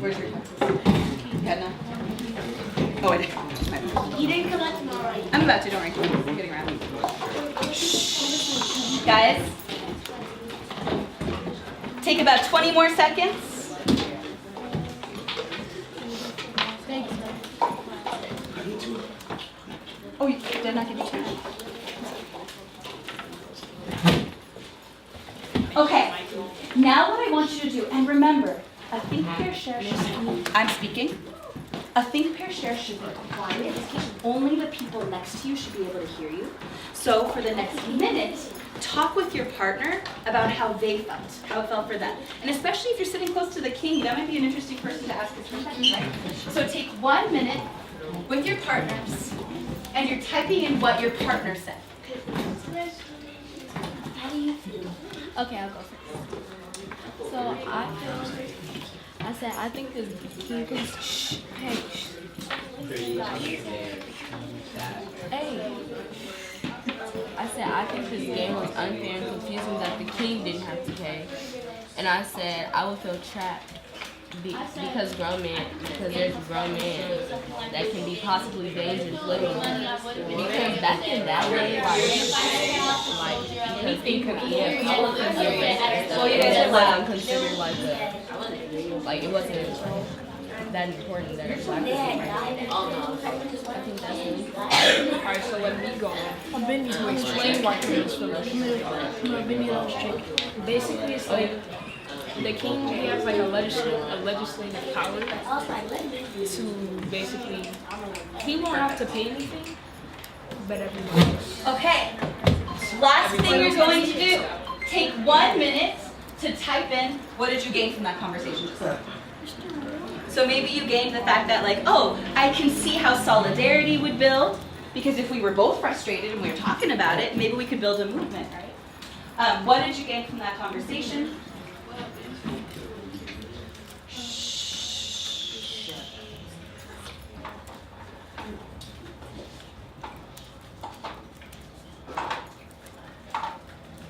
A: Where's your Edna? Oh, I did.
L: You didn't come out tomorrow.
A: I'm about to, don't worry. I'm getting around. Guys, take about 20 more seconds. Oh, you did not get your turn. Okay, now what I want you to do, and remember, a think, pair, share should be, I'm speaking. A think, pair, share should be quiet. Only the people next to you should be able to hear you. So for the next minute, talk with your partner about how they felt, how it felt for them. And especially if you're sitting close to the king, that might be an interesting person to ask his question, right? So take 1 minute with your partners, and you're typing in what your partner said.
L: How do you feel?
G: Okay, I'll go first. So I said I think this king is hey. I said I think this game was unfair and confusing that the king didn't have to pay. And I said I would feel trapped because there's a grown man that can be possibly dangerous living. Because back in that way, anything could be it wasn't considered like it wasn't that important that it's black people. I think that's really important.
I: Alright, so let me go to explain why Camille's feeling. Basically, it's like the king, he has like a legislative power to basically, he won't have to pay anything, but everyone else.
A: Okay, last thing you're going to do, take 1 minute to type in what did you gain from that conversation just now. So maybe you gained the fact that like, oh, I can see how solidarity would build, because if we were both frustrated and we were talking about it, maybe we could build a movement, right? What did you gain from that conversation?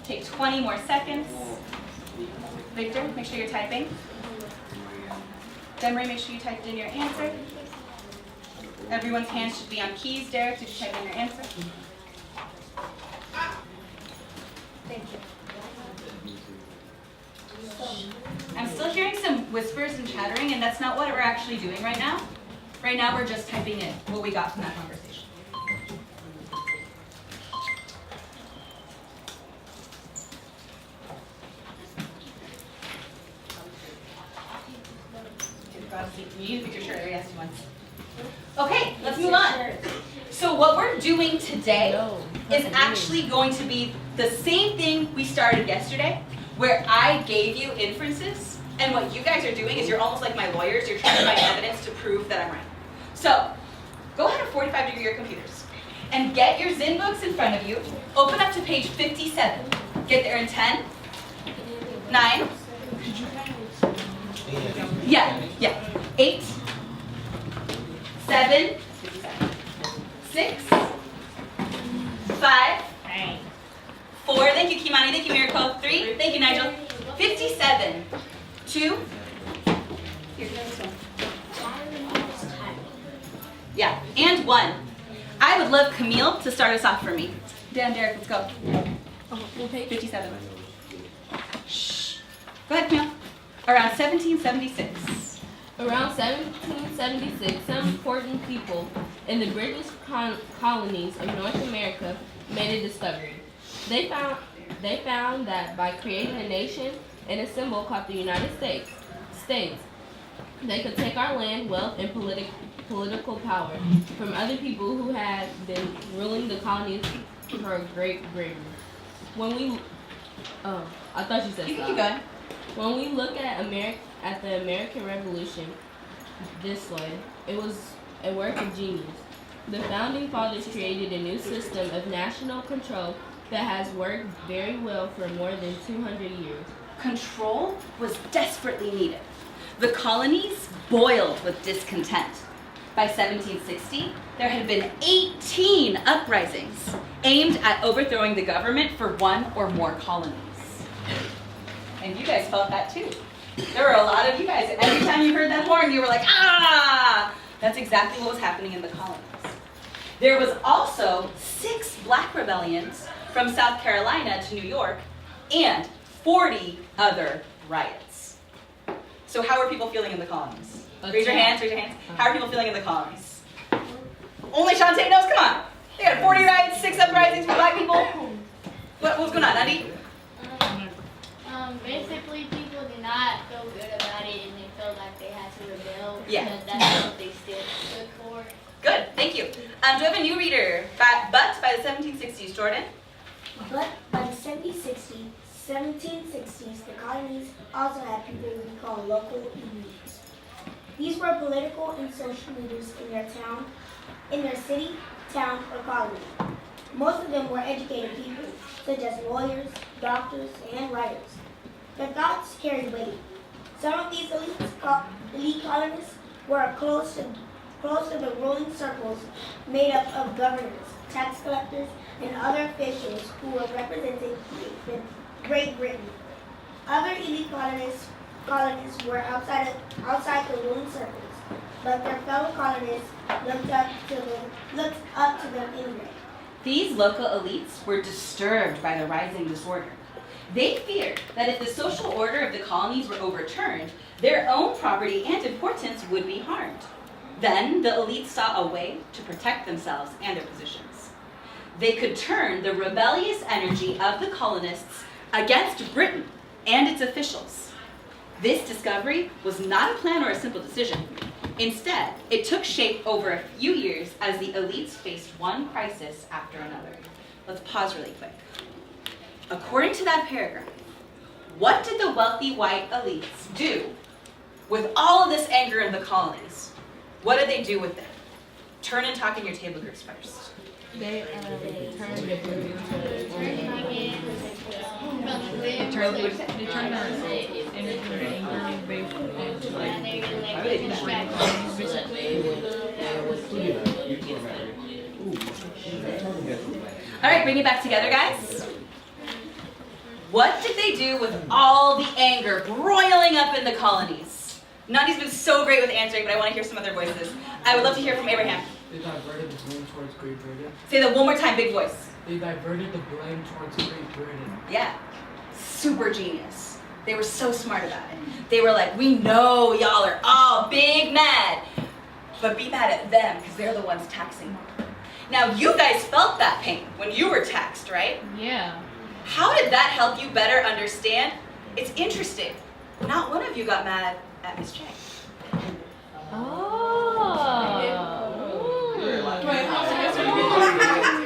A: Take 20 more seconds. Victor, make sure you're typing. Demery, make sure you typed in your answer. Everyone's hands should be on keys. Derek, did you type in your answer? Thank you. I'm still hearing some whispers and chattering, and that's not what we're actually doing right now. Right now, we're just typing in what we got from that conversation. You need to put your shirt. I asked you once. Okay, let's move on. So what we're doing today is actually going to be the same thing we started yesterday, where I gave you inferences, and what you guys are doing is you're almost like my lawyers. You're trying to find evidence to prove that I'm right. So go ahead and 45-degree your computers and get your Zinn books in front of you. Open up to page 57. Get there in 10, 9. Yeah. 8, 7, 6, 5, 4. Thank you, Kimani. Thank you, Miracle. 3. Thank you, Nigel. 57. 2. Here, this one. Yeah, and 1. I would love Camille to start us off for me. Dan, Derek, let's go. 57. Shh. Go ahead, Camille. Around 1776.
G: Around 1776, some important people in the British colonies of North America made a discovery. They found that by creating a nation and a symbol called the United States, they could take our land, wealth, and political power from other people who had been ruling the colonies for a great Britain. I thought you said
A: you can keep going.
G: When we look at the American Revolution this way, it was a work of genius. The Founding Fathers created a new system of national control that has worked very well for more than 200 years.
A: Control was desperately needed. The colonies boiled with discontent. By 1760, there had been 18 uprisings aimed at overthrowing the government for one or more colonies. And you guys felt that too. There were a lot of you guys. Every time you heard that horn, you were like, ah! That's exactly what was happening in the colonies. There was also 6 black rebellions from South Carolina to New York and 40 other riots. So how are people feeling in the colonies? Raise your hands, raise your hands. How are people feeling in the colonies? Only Shantae knows, come on. They had 40 riots, 6 uprisings for black people. What was going on, Andy?
F: Basically, people did not feel good about it, and they felt like they had to rebel
A: Yeah.
F: because that's what they still stood for.
A: Good, thank you. Do we have a new reader? But by the 1760s, Jordan?
L: But by the 1760s, the colonies also had people we call local elites. These were political and social leaders in their city, town, or colony. Most of them were educated people, such as lawyers, doctors, and writers. Their thoughts carried weight. Some of these elite colonists were close to the ruling circles made up of governors, tax collectors, and other officials who were representing Great Britain. Other elite colonists were outside the ruling circles, but their fellow colonists looked up to them anyway.
A: These local elites were disturbed by the rising disorder. They feared that if the social order of the colonies were overturned, their own property and importance would be harmed. Then the elites saw a way to protect themselves and their positions. They could turn the rebellious energy of the colonists against Britain and its officials. This discovery was not a plan or a simple decision. Instead, it took shape over a few years as the elites faced one crisis after another. Let's pause really quick. According to that paragraph, what did the wealthy white elites do with all of this anger in the colonies? What did they do with it? Turn and talk in your table groups first.
G: They turned the group
A: All right, bring it back together, guys. What did they do with all the anger broiling up in the colonies? Nandi's been so great with answering, but I want to hear some other voices. I would love to hear from Abraham.
J: They diverted the blame towards Great Britain.
A: Say that one more time, big voice.
J: They diverted the blame towards Great Britain.
A: Yeah, super genius. They were so smart about it. They were like, we know y'all are all big mad, but be mad at them because they're the ones taxing more. Now, you guys felt that pain when you were taxed, right?
G: Yeah.
A: How did that help you better understand? It's interesting. Not one of you got mad at Miss Cheng.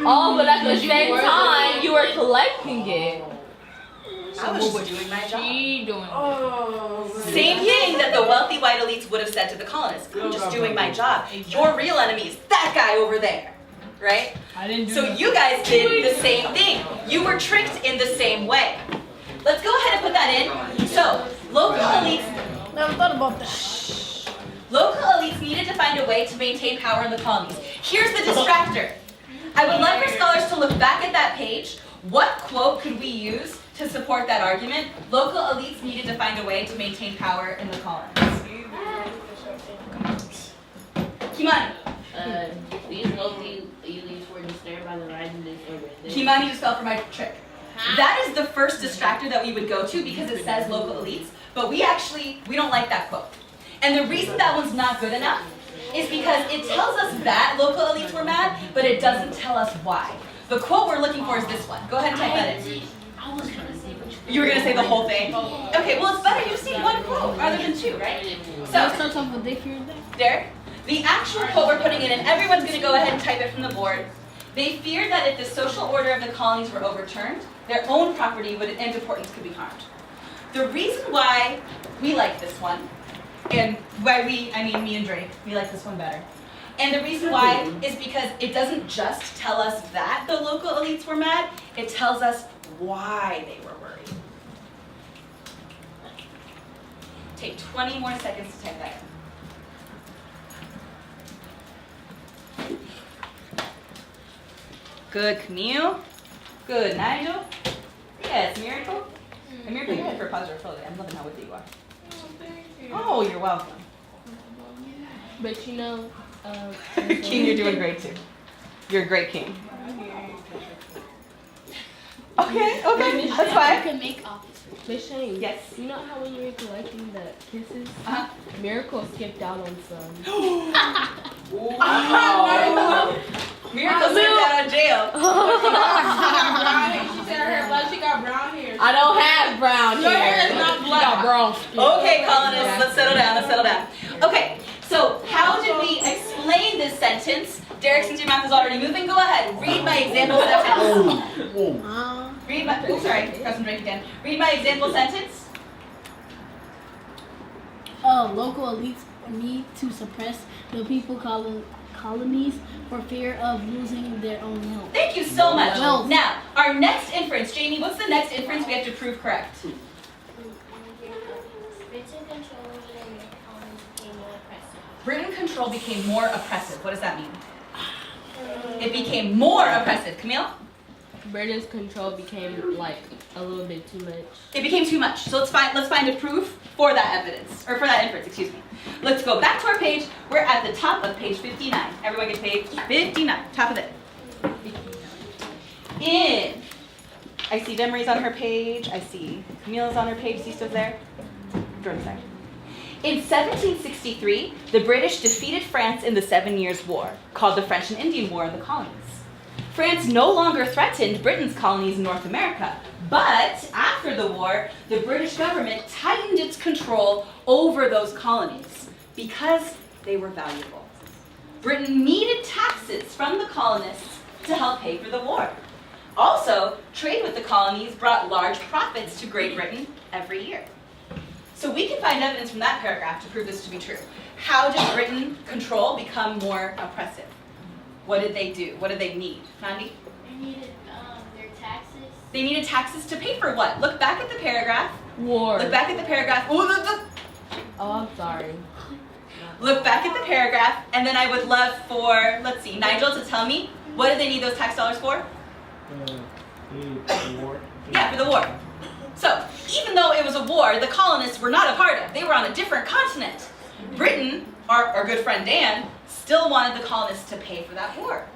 G: Oh, but at the same time, you were collecting it.
A: I was just doing my job.
G: She doing
A: Same thing that the wealthy white elites would have said to the colonists. I'm just doing my job. Your real enemy is that guy over there, right?
G: I didn't do
A: So you guys did the same thing. You were tricked in the same way. Let's go ahead and put that in. So, local elites.
E: Never thought about that.
A: Local elites needed to find a way to maintain power in the colonies. Here's the distractor. I would love for scholars to look back at that page. What quote could we use to support that argument? Local elites needed to find a way to maintain power in the colonies. Kimani.
M: These wealthy elites were disturbed by the rising disorder.
A: Kimani just fell for my trick. That is the first distractor that we would go to because it says local elites, but we don't like that quote. And the reason that one's not good enough is because it tells us that local elites were mad, but it doesn't tell us why. The quote we're looking for is this one. Go ahead and type that in.
K: I was gonna say
A: You were going to say the whole thing? Okay, well, it's better you see one quote rather than two, right? So,
C: starts off with they feared that.
A: Derek, the actual quote we're putting in, and everyone's going to go ahead and type it from the board. They feared that if the social order of the colonies were overturned, their own property and importance could be harmed. The reason why we like this one, and why me and Drake, we like this one better. And the reason why is because it doesn't just tell us that the local elites were mad, it tells us why they were worried. Take 20 more seconds to type that in. Good, Camille. Good, Nigel. Yes, Miracle. A miracle good for positive flow. I'm loving how witty you are. Oh, you're welcome.
G: But you know,
A: King, you're doing great too. You're a great king. Okay, that's fine.
F: You can make office.
G: Miss Cheng,
A: yes.
G: You know how when you were collecting the kisses, Miracle skipped out on some.
A: Miracle skipped out on jail.
C: She said her hair black. She got brown hair.
G: I don't have brown hair.
C: Your hair is not black.
G: You got brown skin.
A: Okay, colonists, let's settle down. Okay, so how did we explain this sentence? Derek, since your mouth is already moving, go ahead. Read my example sentence. Read my example sentence.
C: Local elites need to suppress the people colonies for fear of losing their own health.
A: Thank you so much.
C: Well,
A: Now, our next inference, Jamie, what's the next inference we have to prove correct? Britain control became more oppressive. What does that mean? It became more oppressive. Camille?
G: Britain's control became like a little bit too much.
A: It became too much. So let's find a proof for that evidence, or for that inference, excuse me. Let's go back to our page. We're at the top of page 59. Everyone get page 59, top of it. I see Demery's on her page. I see Camille's on her page. See stuff there? Jordan's there. In 1763, the British defeated France in the 7 Years' War, called the French and Indian War in the colonies. France no longer threatened Britain's colonies in North America, but after the war, the British government tightened its control over those colonies because they were valuable. Britain needed taxes from the colonists to help pay for the war. Also, trade with the colonies brought large profits to Great Britain every year. So we can find evidence from that paragraph to prove this to be true. How did Britain control become more oppressive? What did they do? What did they need? Nandi?
F: They needed their taxes.
A: They needed taxes to pay for what? Look back at the paragraph.
G: War.
A: Look back at the paragraph.
G: Oh, I'm sorry.
A: Look back at the paragraph, and then I would love for, let's see, Nigel to tell me, what did they need those tax dollars for?
B: The war.
A: Yeah, for the war. So, even though it was a war the colonists were not a part of, they were on a different continent. Britain, our good friend Dan, still wanted the colonists to pay for that war.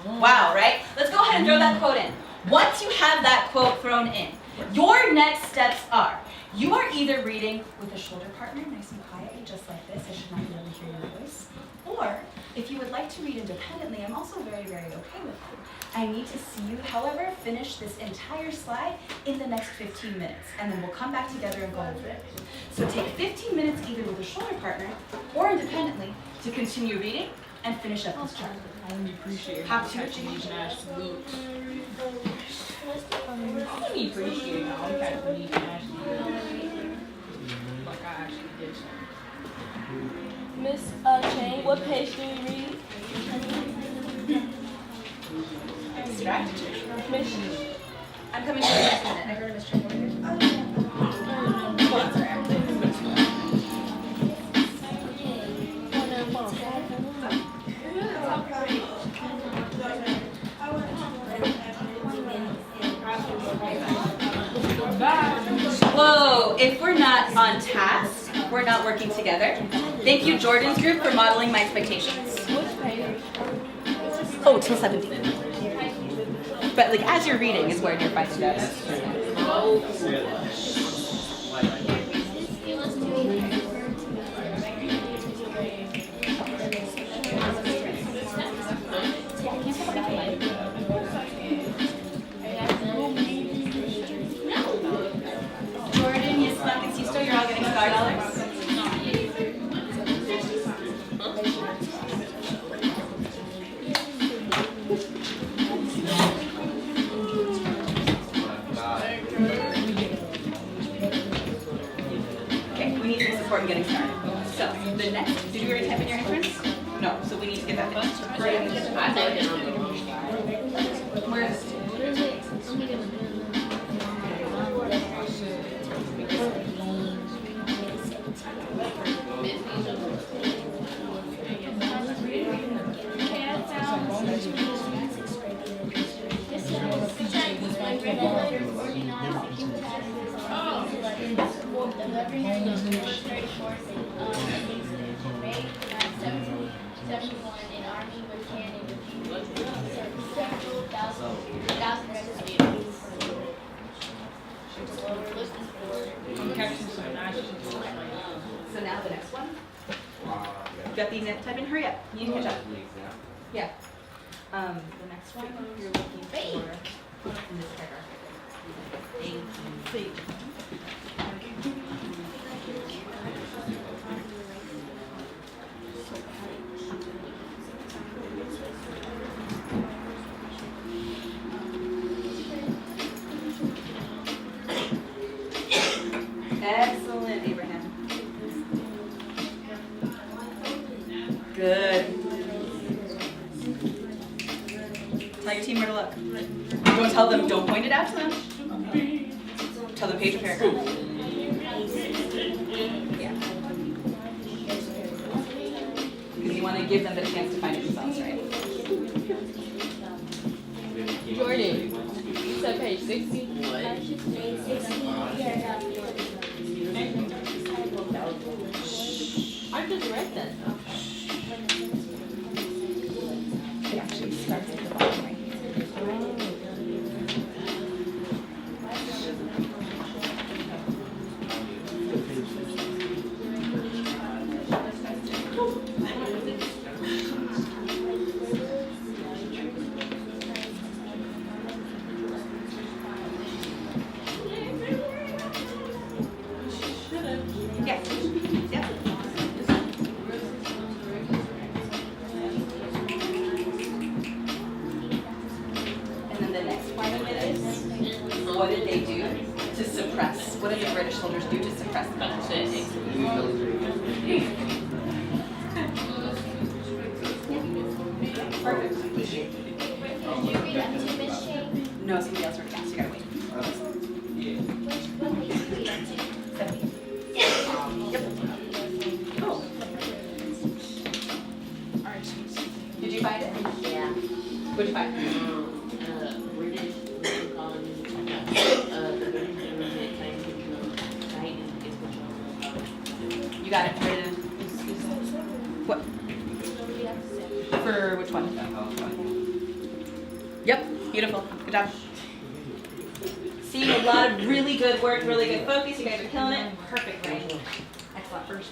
A: Wow, right? Let's go ahead and throw that quote in. Once you have that quote thrown in, your next steps are, you are either reading with a shoulder partner, nice and quietly, just like this, I should not be able to hear your voice, or if you would like to read independently, I'm also very, very okay with you. I need to see you, however, finish this entire slide in the next 15 minutes, and then we'll come back together and go over it. So take 15 minutes either with a shoulder partner or independently to continue reading and finish up this chart.
I: I really appreciate
A: How
I: how
A: to
I: catching these nice looks. I really appreciate how I'm catching these nice looks. Like I actually did something.
H: Miss Cheng, what page do we read?
A: Distracted.
H: Miss.
A: I'm coming to you in just a minute. I heard a Miss Cheng over here. Oh, I'm sorry. Whoa, if we're not on task, we're not working together. Thank you, Jordan's group, for modeling my expectations. Oh, till 17. But like as you're reading is where you're finding that. Jordan, yes, Mark, and Sisto, you're all getting $5. Okay, we need some support in getting started. So, the next, did you already type in your entrance? No, so we need to get that finished. Where is it? So now the next one. You got the type in, hurry up. You need to catch up. Yeah. The next one you're looking for in this hierarchy. Thank you. Excellent, Abraham. Good. Tell your team where to look. Don't tell them, don't point it out to them. Tell them page or paragraph. Yeah. Because you want to give them the chance to find it themselves, right?
H: Jordan, you said page 60? I just read that.
A: It actually starts at the bottom right here. What did they do to suppress? What did the British soldiers do to suppress the British? Perfect. No, somebody else already asked. You gotta wait. 70. Yep. Cool. Did you find it?
M: Yeah.
A: What'd you find?
M: British colonies, the British
A: For which one? Yep, beautiful. Good job. Seeing a lot of really good work, really good focus. You guys are killing it. Perfect, right? Excellent.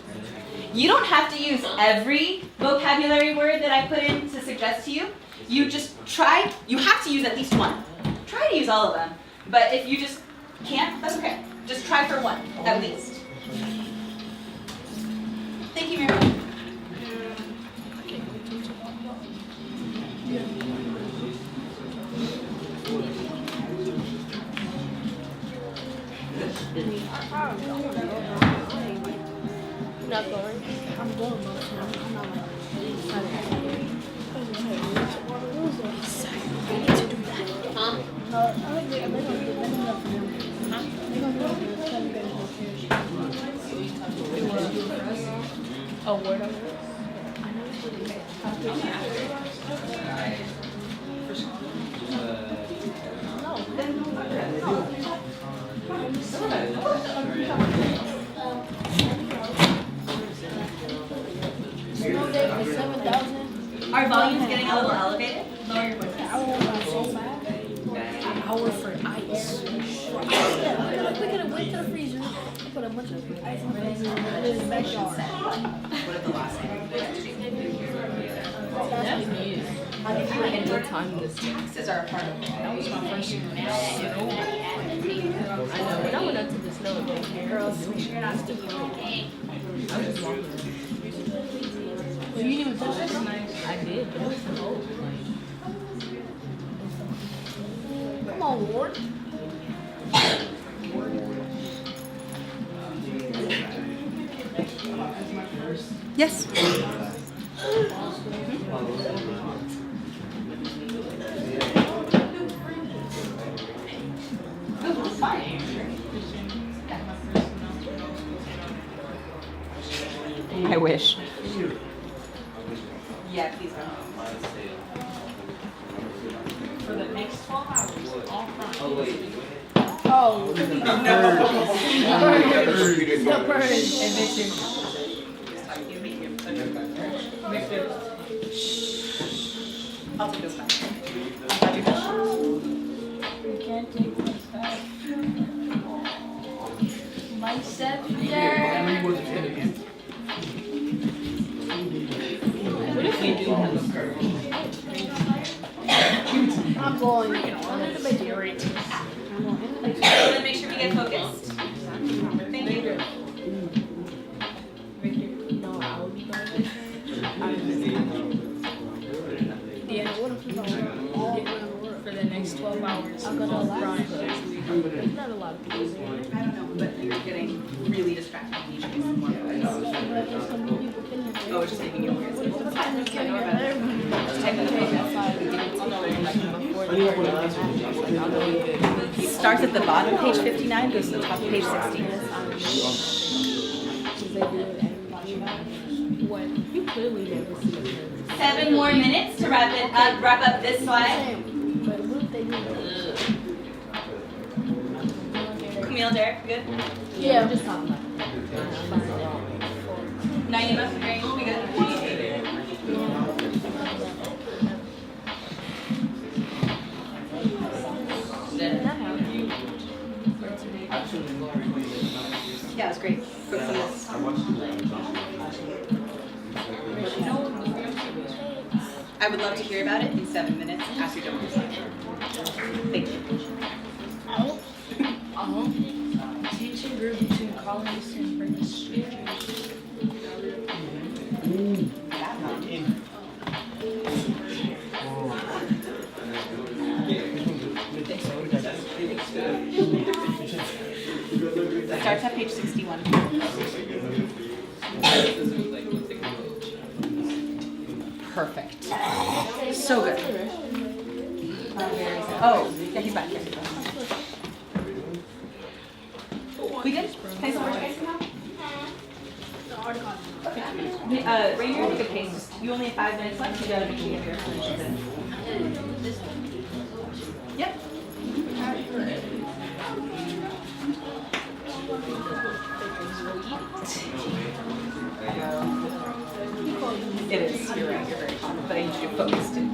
A: You don't have to use every vocabulary word that I put in to suggest to you. You just try, you have to use at least one. Try to use all of them. But if you just can't, that's okay. Just try for one, at least. Thank you, Mary.
I: Not going. I'm going, but I'm not like.
M: Huh?
I: No, I think they're gonna do enough for them. Huh? They're gonna do a word of it.
A: Our volume's getting a little elevated. Lower your voice.
I: I would for ice. We could have went to the freezer, put a bunch of ice in the freezer, and then in the backyard.
A: What if the last thing?
G: And what time this
A: Taxes are a part of it.
G: That was my first year. I know. When I went up to the snow, girls, make sure you're not stupid. I was just walking.
I: You didn't even touch it?
G: I did, but it was cold.
I: Come on, Ward.
A: Yes. I wish. Yeah, please go.
C: For the next 12 hours, all front.
I: Oh,
A: The
I: bird.
A: I'll take this back.
I: You can't take this back. My scepter. I'm going in the basement.
A: Let's make sure we get focused. Thank you.
G: Yeah, for the next 12 hours.
I: I'll go to a lot.
G: Not a lot of people there.
A: I don't know, but you're getting really distracted. You should be some more focused. Oh, it's just making you weird. Just type in the focus. Starts at the bottom, page 59, goes to the top, page 60.
G: What? You clearly never see it.
A: 7 more minutes to wrap up this slide.
I: But what if they do
A: Camille, Derek, good?
I: Yeah, I'm just talking about
A: Naima, great, we good? Yeah, it was great. Focus on this. I would love to hear about it in 7 minutes after you're done with this. Thank you.
G: Teaching group between colonists and British.
A: Starts at page 61. Perfect. So good. Oh, yeah, he's back here. We good? Can I see more space now? Rainier, good case. You only have 5 minutes left. You gotta make sure you have your explanations in. Yep. It is. You're right. You're very calm. but I need you to focus too.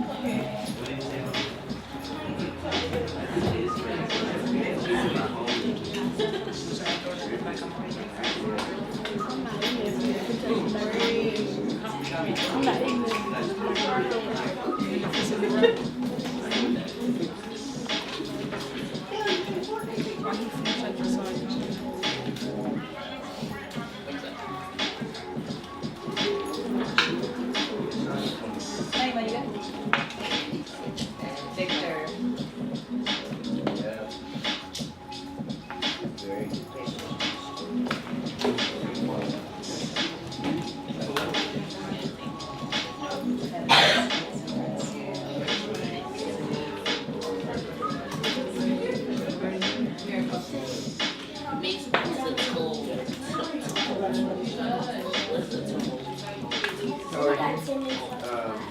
A: Anybody good? Victor.
M: Makes the toll. What's the toll?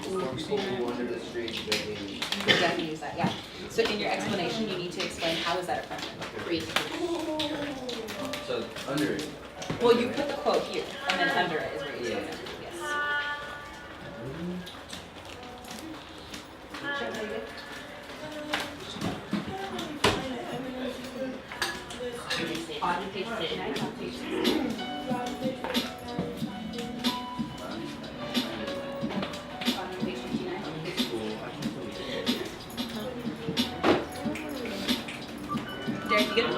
N: More people who wander the streets, they
A: We'll definitely use that, yeah. So in your explanation, you need to explain how is that oppression?
N: So under it.
A: Well, you put the quote here, and then under it is where you say it. Yes. On page 59, on page 59. Derek, you get it?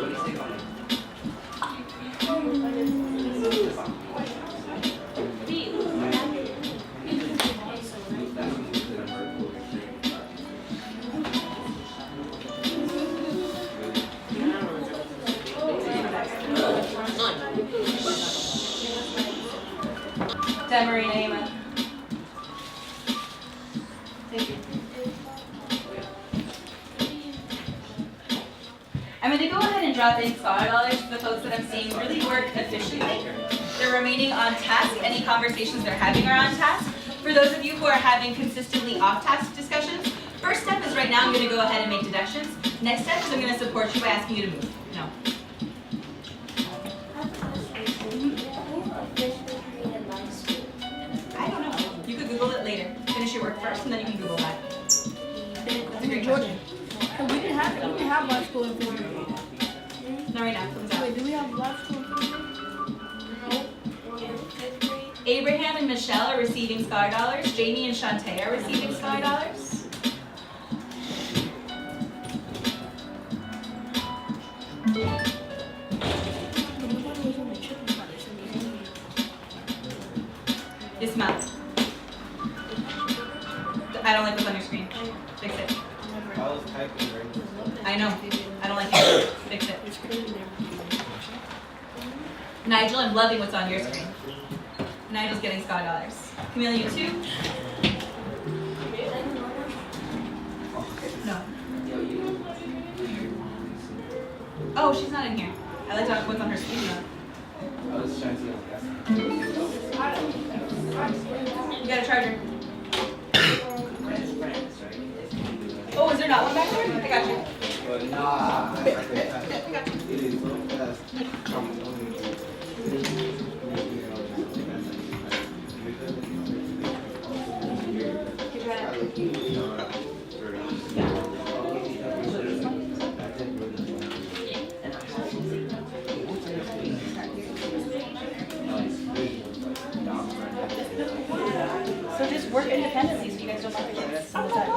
A: Marina, Emma. Thank you. I'm going to go ahead and drop in $5 for the folks that I'm seeing really work efficiently. They're remaining on task. Any conversations they're having are on task. For those of you who are having consistently off-task discussions, first step is right now I'm going to go ahead and make deductions. Next step is I'm going to support you by asking you to move. No. I don't know. You could Google it later. Finish your work first, and then you can Google that. That's a great question.
C: We can have live school in February.
A: Not right now.
C: Wait, do we have live school in February?
A: Abraham and Michelle are receiving Scholar Dollars. Jamie and Shantae are receiving Scholar Dollars. Yes, ma'am. I don't like what's on your screen. Fix it. I know. I don't like it. Fix it. Nigel, I'm loving what's on your screen. Nigel's getting Scholar Dollars. Camille, you too? No. Oh, she's not in here. I like what's on her screen though.
N: I was trying to
A: You got a charger. Oh, is there not one back there? I got you.
N: Nah.
A: I got you.
N: It is so
A: So just work independently so you guys don't have to do this all the time.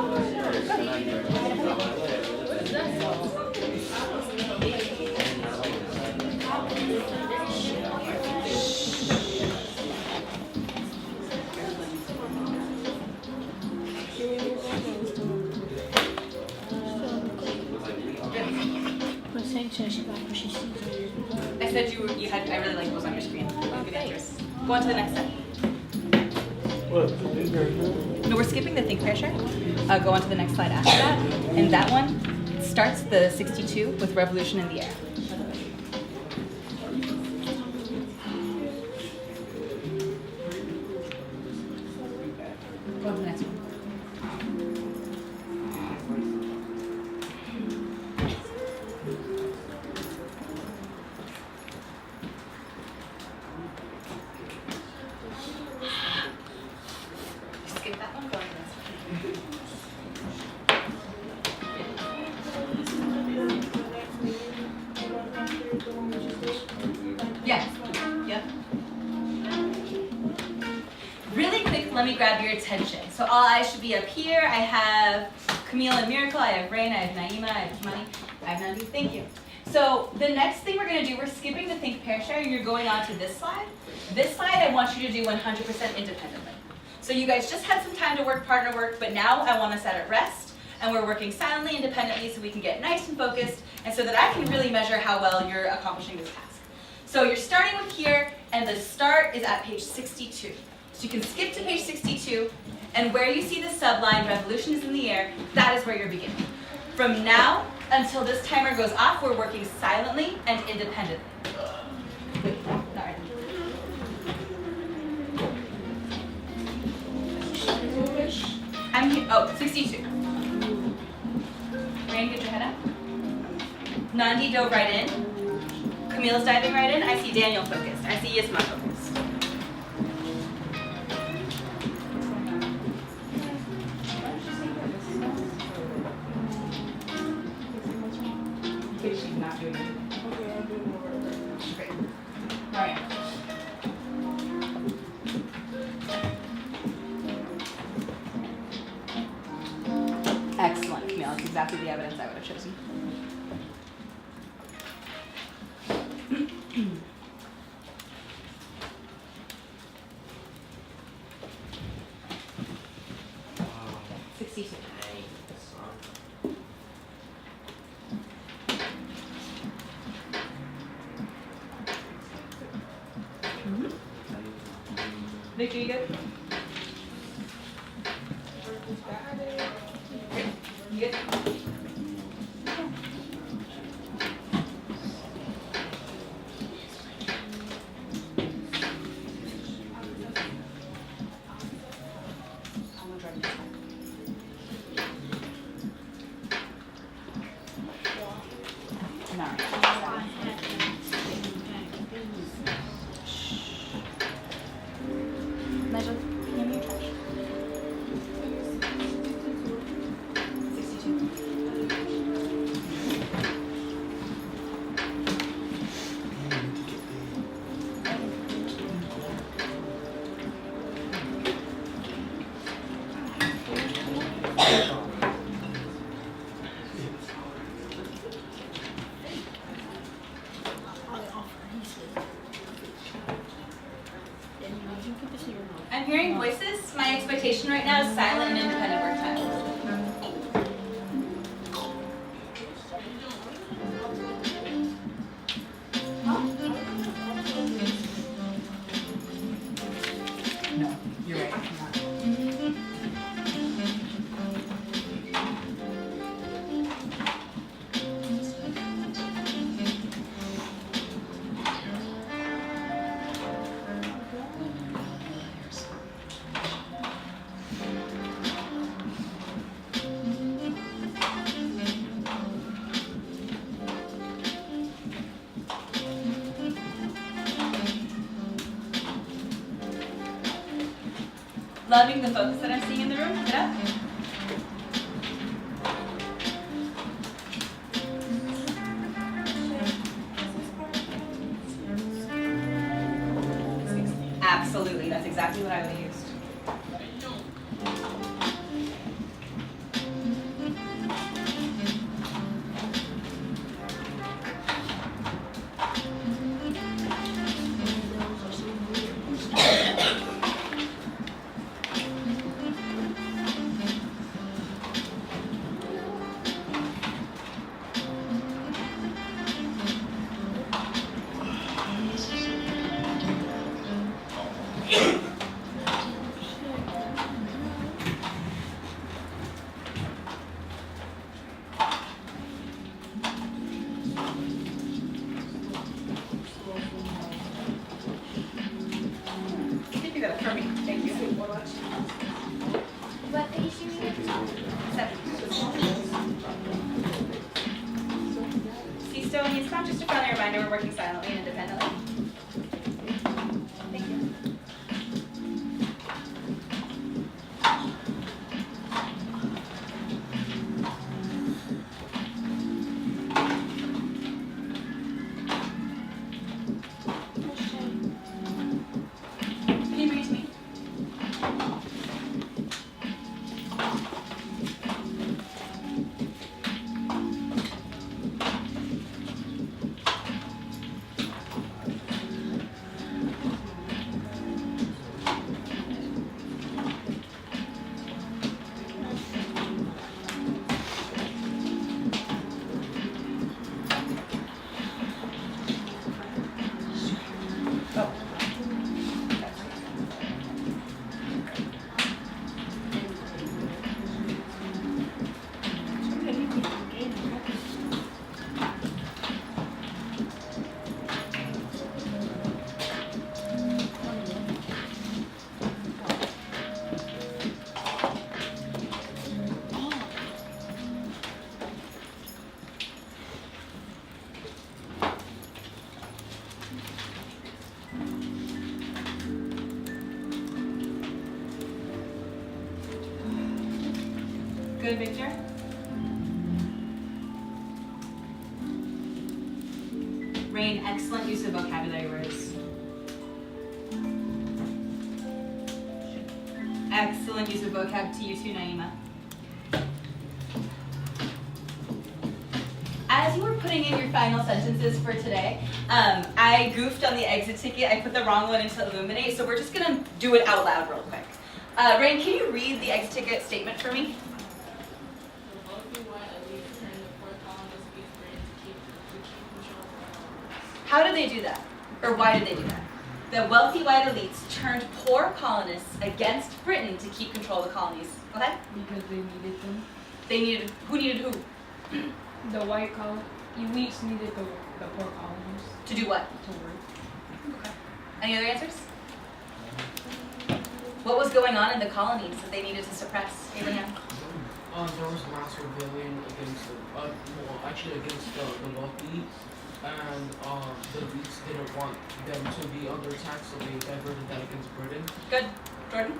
A: I said you had. I really liked what was on your screen. Good answers. Go on to the next step. No, we're skipping the think pressure. Go on to the next slide after that. And that one starts the 62 with revolution in the air. Go on to the next one. Skip that one, go on to the next one. let me grab your attention. So all eyes should be up here. I have Camille and Miracle, I have Rain, I have Naima, I have Kimani, I have Nandi. Thank you. So the next thing we're going to do, we're skipping the think, pair, share. You're going on to this slide. This slide I want you to do 100% independently. So you guys just had some time to work partner work, but now I want us at rest, and we're working silently, independently, so we can get nice and focused, and so that I can really measure how well you're accomplishing this task. So you're starting with here, and the start is at page 62. So you can skip to page 62, and where you see the subline, revolution is in the air, that is where you're beginning. From now until this timer goes off, we're working silently and independently. Wait, not right. I'm here, oh, 62. Rain, get your head up. Nandi dove right in. Camille's diving right in. I see Daniel focused. I see Yisma focused. She's not doing it. Great. All right. Excellent, Camille. That's exactly the evidence I would have chosen. Victor, you good? You good? Measure. Hand me your trash. 62. I'm hearing voices. My expectation right now is silent and independent work time. No, you're right. Loving the focus that I'm seeing in the room. Get up. Absolutely, that's exactly what I would have used. For me, thank you.
F: What page are you
A: in? See, Stone, it's not just a friendly reminder we're working silently and independently. Thank you. Can you bring it to me? Good, Victor. Rain, excellent use of vocabulary words. Excellent use of vocab to you too, Naima. As you were putting in your final sentences for today, I goofed on the exit ticket. I put the wrong one into Illuminate, so we're just gonna do it out loud real quick. Rain, can you read the exit ticket statement for me? How did they do that? Or why did they do that? The wealthy white elites turned poor colonists against Britain to keep control of the colonies. Go ahead.
G: Because they needed them.
A: They needed, who needed who?
G: The white elites needed the poor colonists.
A: To do what?
G: To work.
A: Okay. Any other answers? What was going on in the colonies that they needed to suppress? Abraham?
J: There was mass rebellion against against the wealthy, and the elites didn't want them to be under attack, so they diverted that against Britain.
A: Good. Jordan?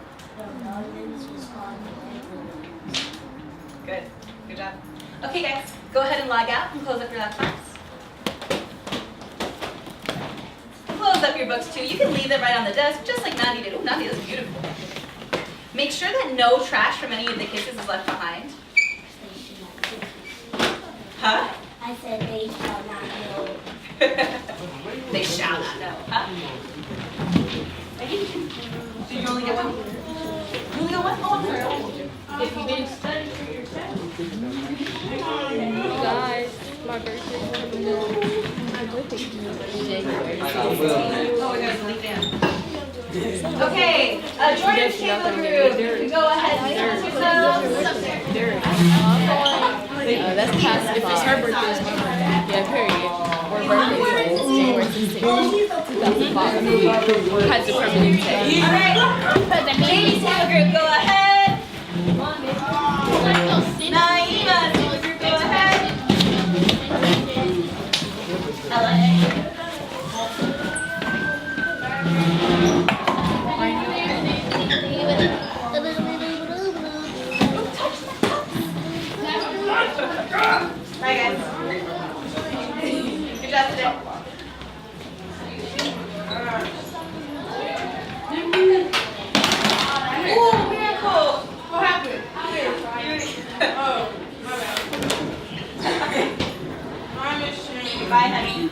A: Good. Good job. Okay, guys, go ahead and log out and close up your laptops. Close up your books too. You can leave them right on the desk, just like Nandi did. Oh, Nandi, that's beautiful. Make sure that no trash from any of the kisses is left behind. Huh?
L: I said they shall not know.
A: They shall not know. Huh? Did you only get one? You only got one? Oh,
C: If you didn't study for your test.
I: Guys, my birthday is coming up. My birthday is January 16th.
A: Oh, there's a leak down. Okay, Jordan's table group. You can go ahead and introduce yourselves.
I: That's past. If it's her birthday, it's my birthday. Yeah, period. We're birthdays. It's January 16th, 2005. Has a permanent tag.
A: Alright, Jamie's table group, go ahead. Naima, table group, go ahead. Ella. Hi guys. Good job today. Ooh, miracle!
C: What happened? Oh, my bad. My Miss Cheng.
A: Bye, honey.